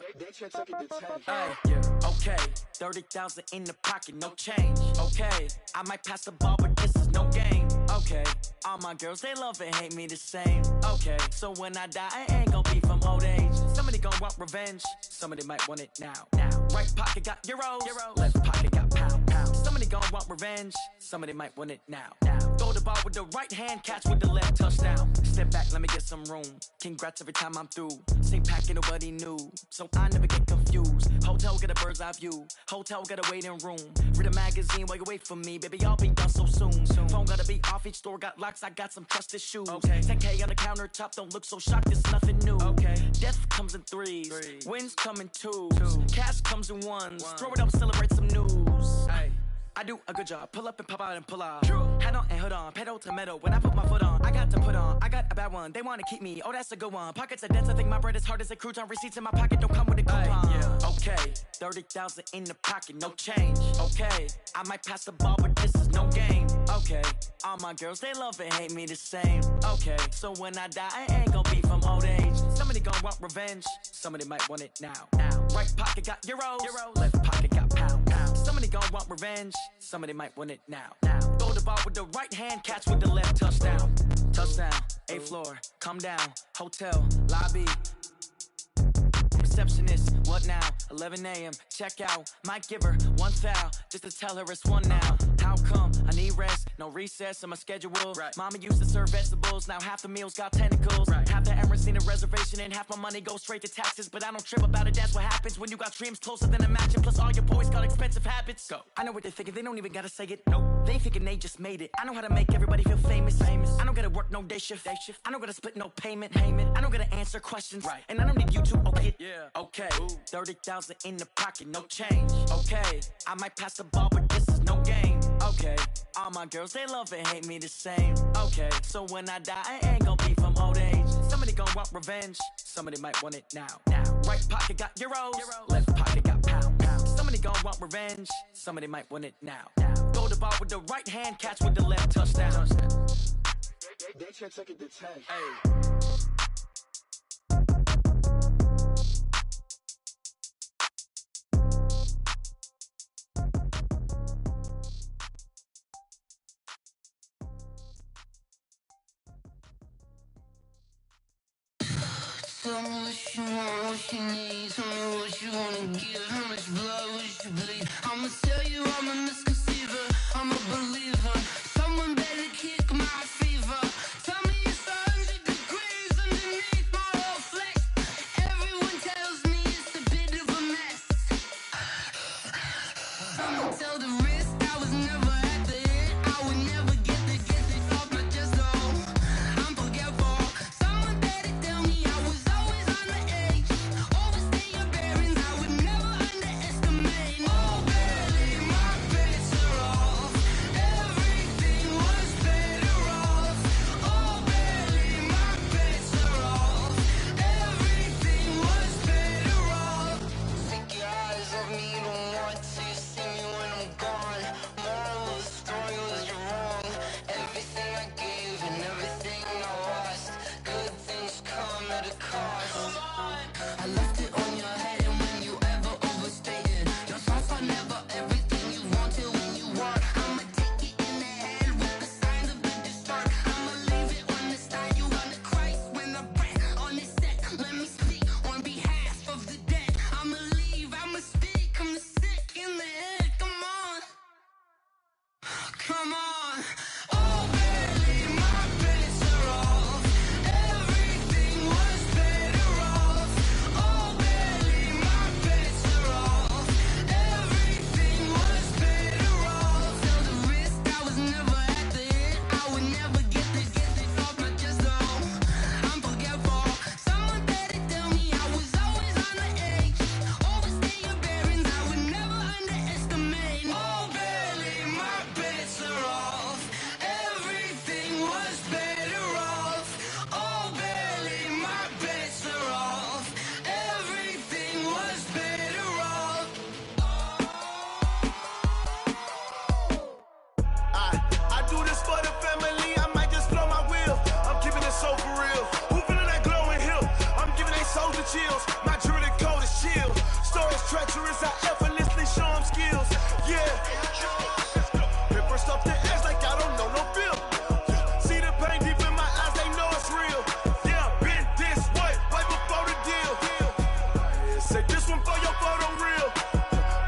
Hey, yeah. Okay. 30,000 in the pocket, no change. Okay. I might pass the ball, but this is no game. Okay. All my girls, they love and hate me the same. Okay. So when I die, I ain't gon' be from old age. Somebody gon' want revenge. Somebody might want it now. Right pocket got euros. Left pocket got pounds. Somebody gon' want revenge. Somebody might want it now. Throw the ball with the right hand, catch with the left, touchdown. Step back, let me get some room. Congrats every time I'm through. Same packet, nobody knew, so I never get confused. Hotel got a bird's eye view. Hotel got a waiting room. Read a magazine while you wait for me, baby. I'll be done so soon. Phone gotta be off. Each store got locks. I got some trusted shoes. Okay. 10K on the countertop. Don't look so shocked. It's nothing new. Okay. Death comes in threes. Wins come in twos. Cash comes in ones. Throw it up, celebrate some news. Hey. I do a good job. Pull up and pop out and pull out. Head on and hood on. Pedal to metal. When I put my foot on, I got to put on. I got a bad one. They want to keep me. Oh, that's a good one. Pockets are dense. I think my bread is hard as a crouton. Receipts in my pocket don't come with a coupon. Yeah. Okay. 30,000 in the pocket. No change. Okay. I might pass the ball, but this is no game. Okay. All my girls, they love and hate me the same. Okay. So when I die, I ain't gonna be from old age. Somebody gonna want revenge. Somebody might want it now. Right pocket got euros. Left pocket got pounds. Somebody gonna want revenge. Somebody might want it now. Throw the ball with the right hand, catch with the left, touchdown. Touchdown, 8th floor, come down, hotel, lobby. Receptionist, what now? 11 a.m., check out. Might give her one foul, just to tell her it's one now. How come? I need rest, no recess in my schedule. Right. Mama used to serve vegetables, now half the meals got tentacles. Right. Half the Emirates need a reservation and half my money goes straight to taxes. But I don't trip about it, that's what happens when you got dreams closer than a match. And plus all your boys got expensive habits. Go. I know what they're thinking, they don't even gotta say it. Nope. They thinking they just made it. I know how to make everybody feel famous. I don't gotta work no day shift. I don't gotta split no payment. I don't gotta answer questions. Right. And I don't need you to okay it. Yeah. Okay. 30,000 in the pocket, no change. Okay. I might pass the ball, but this is no game. Okay. All my girls, they love and hate me the same. Okay. So when I die, I ain't gonna be from old age. Somebody gonna want revenge. Somebody might want it now. Right pocket got euros. Left pocket got pounds. Somebody gonna want revenge. Somebody might want it now. Throw the ball with the right hand, catch with the left, touchdown. They can't take it to 10. Hey. Tell me what you want, what you need. Tell me what you wanna give. How much blood would you bleed? I'ma tell you I'm a misconceiver. I'm a believer. Someone better kick my fever. Tell me it's 100 degrees underneath my whole flesh. Everyone tells me it's a bit of a mess. Someone tell the risk I was never at the end. I would never get the off my chest, though. I'm forgetful. Someone better tell me I was always on the edge. Overstay your bearings, I would never underestimate. Oh, barely, my bets are off. Everything was better off. Oh, barely, my bets are off. Everything was better off. Take your eyes off me, you don't want to see me when I'm gone. Moral of the story was you're wrong. Everything I gave and everything I lost. Good things come at a cost. I left it on your head, and when you ever overstated, your thoughts are never everything you wanted when you want. I'ma take it in the head with the signs of the distort. I'ma leave it on the side. You on the Christ when I breath on this set. Let me speak on behalf of the dead. I'ma leave, I'ma speak. I'm the sick in the head. Come on, come on. Oh, barely, my bets are off. Everything was better off. Oh, barely, my bets are off. Everything was better off. Tell the risk I was never at the end. I would never get off my chest, though. I'm forgetful. Someone better tell me I was always on the edge. Overstay your bearings, I would never underestimate. Oh, barely, my bets are off. Everything was better off. Oh, barely, my bets are off. Everything was better off. I do this for the family, I might just blow my wheel. I'm keeping it so for real. Who feeling that glowing hill? I'm giving they souls the chills. My jewelry cold is chill. Stories treacherous, I effortlessly show them skills. Yeah. Paper stuff the edge like I don't know no feel. See the pain deep in my eyes, they know it's real. Yeah, been this way, way before the deal. Say this one for your photo real.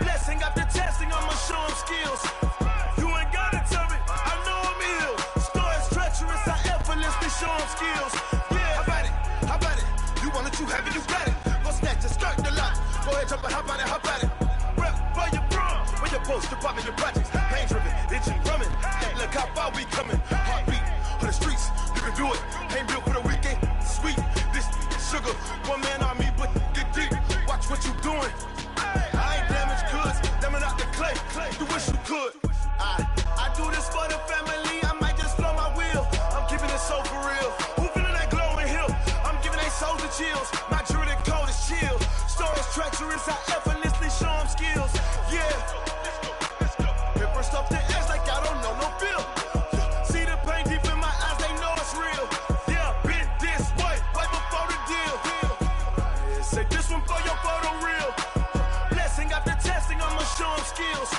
Blessing after testing, I'ma show them skills. You ain't gotta tell me, I know I'm ill. Stories treacherous, I effortlessly show them skills. Yeah, how about it? How about it? You want it, you have it, you got it. Go snatch it, skirt the lot. Go ahead, jump it, how about it? How about it? Rep for your bro. When you're post, department, your projects. Pain driven, itching, drumming. Hey, look how far we coming. Heartbeat for the streets, you can do it. Ain't built for the weekend. Sweet, this sugar. One man army, but get deep. Watch what you doing. I ain't damaged goods, damn out the clay. You wish you could. I do this for the family, I might just blow my wheel. I'm keeping it so for real. Who feeling that glowing hill? I'm giving they souls the chills. My jewelry cold is chill. Stories treacherous, I effortlessly show them skills. Yeah. Paper stuff the edge like I don't know no feel. See the pain deep in my eyes, they know it's real. Yeah, been this way, way before the deal. Say this one for your photo real. Blessing after testing, I'ma show them skills.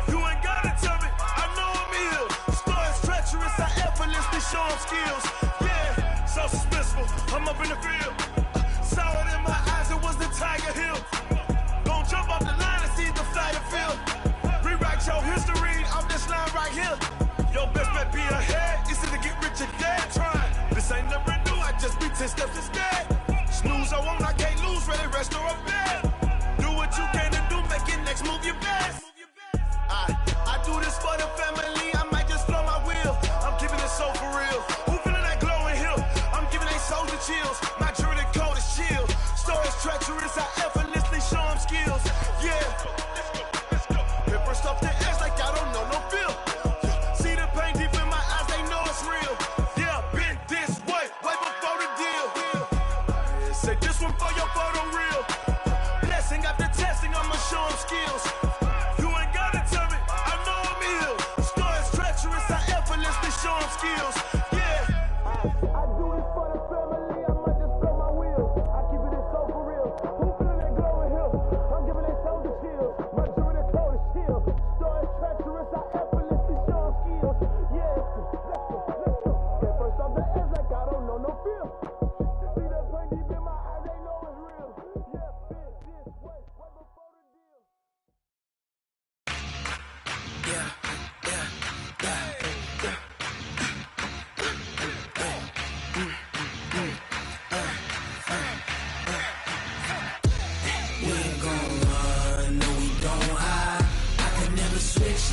You ain't gotta tell me, I know I'm ill. Stories treacherous, I effortlessly show them skills. Yeah, so suspenseful, I'm up in the field. Saw it in my eyes, it was the Tiger Hill. Gon' jump off the line and see the fly the field. Rewrite your history off this line right here. Your best bet be ahead, easy to get rich or dead. Trying, this ain't never new, I just be 10 steps instead. Snooze, I won't, I can't lose, ready, rest or a bed. Do what you can to do, make your next move your best. I do this for the family, I might just blow my wheel. I'm keeping it so for real. Who feeling that glowing hill? I'm giving they souls the chills. My jewelry cold is chill. Stories treacherous, I effortlessly show them skills. Yeah. Paper stuff the edge like I don't know no feel. See the pain deep in my eyes, they know it's real. Yeah, been this way, way before the deal.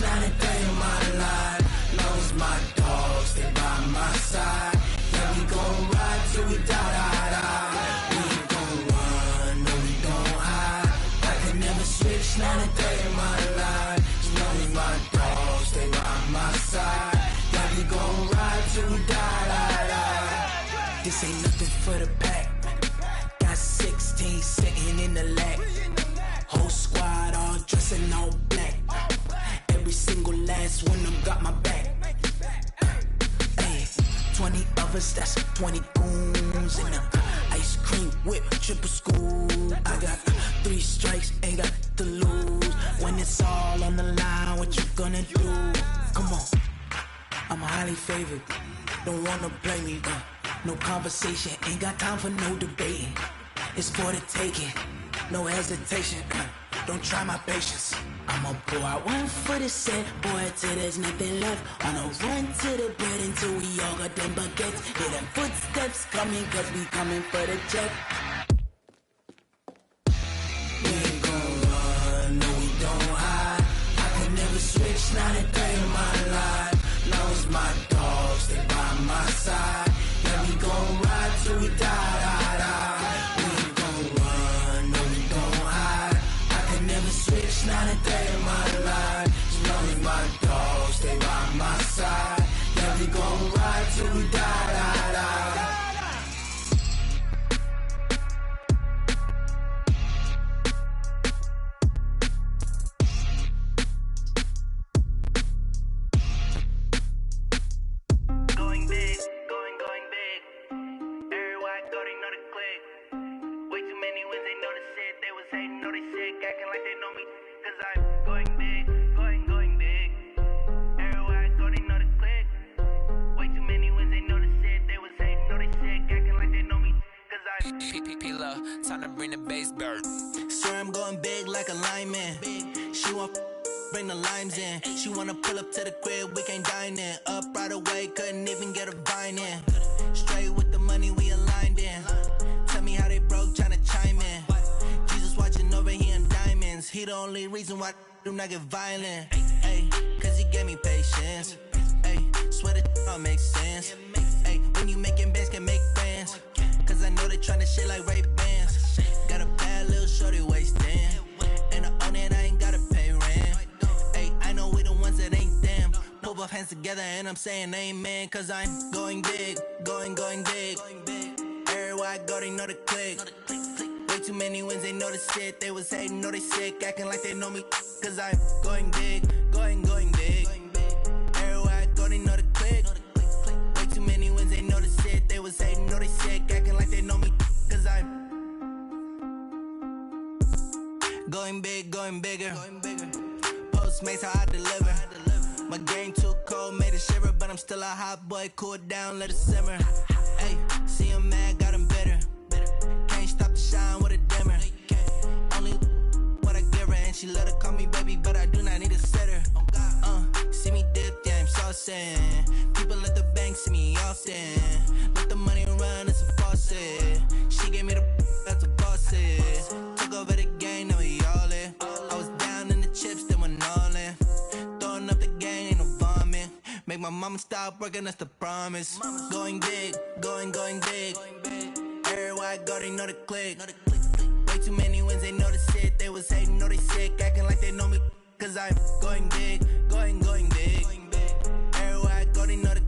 not a day in my life. Long as my dogs stay by my side. Yeah, we gon' ride till we die. We ain't gon' run, no we don't hide. I can never switch, not a day in my life. As long as my dogs stay by my side. Yeah, we gon' ride till we die. This ain't nothing for the pack. Got 16 sitting in the lap. Whole squad all dressing all black. Every single last one of them got my back. Ay, 20 of us, that's 20 goons. And a ice cream whip, triple scoop. I got 3 strikes, ain't got to lose. When it's all on the line, what you gonna do? Come on, I'm highly favored. Don't wanna play me, no conversation, ain't got time for no debating. It's for the taking, no hesitation. Don't try my patience. I'ma pour out one for the set, boy, till there's nothing left. On a run to the bed until we all got them baguettes. Hear them footsteps coming, cause we coming for the check. We ain't gon' run, no we don't hide. I can never switch, not a day in my life. Long as my dogs stay by my side. Yeah, we gon' ride till we die. We ain't gon' run, no we don't hide. I can never switch, not a day in my life. As long as my dogs stay by my side. Yeah, we gon' ride till we die. Going big, going big. Everywhere I go, they know the click. Way too many wins, they know the shit. They was hating, know they sick, acting like they know me. Cause I'm going big, going big. Everywhere I go, they know the click. Way too many wins, they know the shit. They was hating, know they sick, acting like they know me. Cause I'm P-P-P-Lo, time to bring the bass bird. Swear I'm going big like a lineman. She want bring the limes in. She wanna pull up to the crib, we can't dine in. Up right away, couldn't even get a vine in. Straight with the money, we aligned in. Tell me how they broke, tryna chime in. Jesus watching over here in diamonds. He the only reason why I do not get violent. Ay, cause he gave me patience. Ay, swear that all makes sense. Ay, when you making bands, can make friends. Cause I know they tryna shit like Ray-Bans. Got a bad little shorty wasting. And I own it, I ain't gotta pay rent. Ay, I know we the ones that ain't them. Put both hands together and I'm saying amen. Cause I'm going big, going big. Everywhere I go, they know the click. Way too many wins, they know the shit. They was hating, know they sick, acting like they know me. Cause I'm going big, going big. Everywhere I go, they know the click. Way too many wins, they know the shit. They was hating, know they sick, acting like they know me. Cause I'm going big, going bigger. Postmates how I deliver. My game too cold, made it shiver, but I'm still a hot boy. Cool it down, let it simmer. Hey, see him mad, got him bitter. Can't stop the shine with a dimmer. Only what I give her, and she let her call me baby, but I do not need a sitter. See me dip, yeah, I'm saucing. People at the bank see me often. Let the money run, it's a faucet. She gave me the that's a boss is. Took over the game, now we all in. I was down in the chips, then went all in. Throwing up the gang, ain't no vomit. Make my mama stop working, that's the promise. Going big, going big. Everywhere I go, they know the click. Way too many wins, they know the shit. They was hating, know they sick, acting like they know me. Cause I'm going big, going big. Everywhere I go, they know the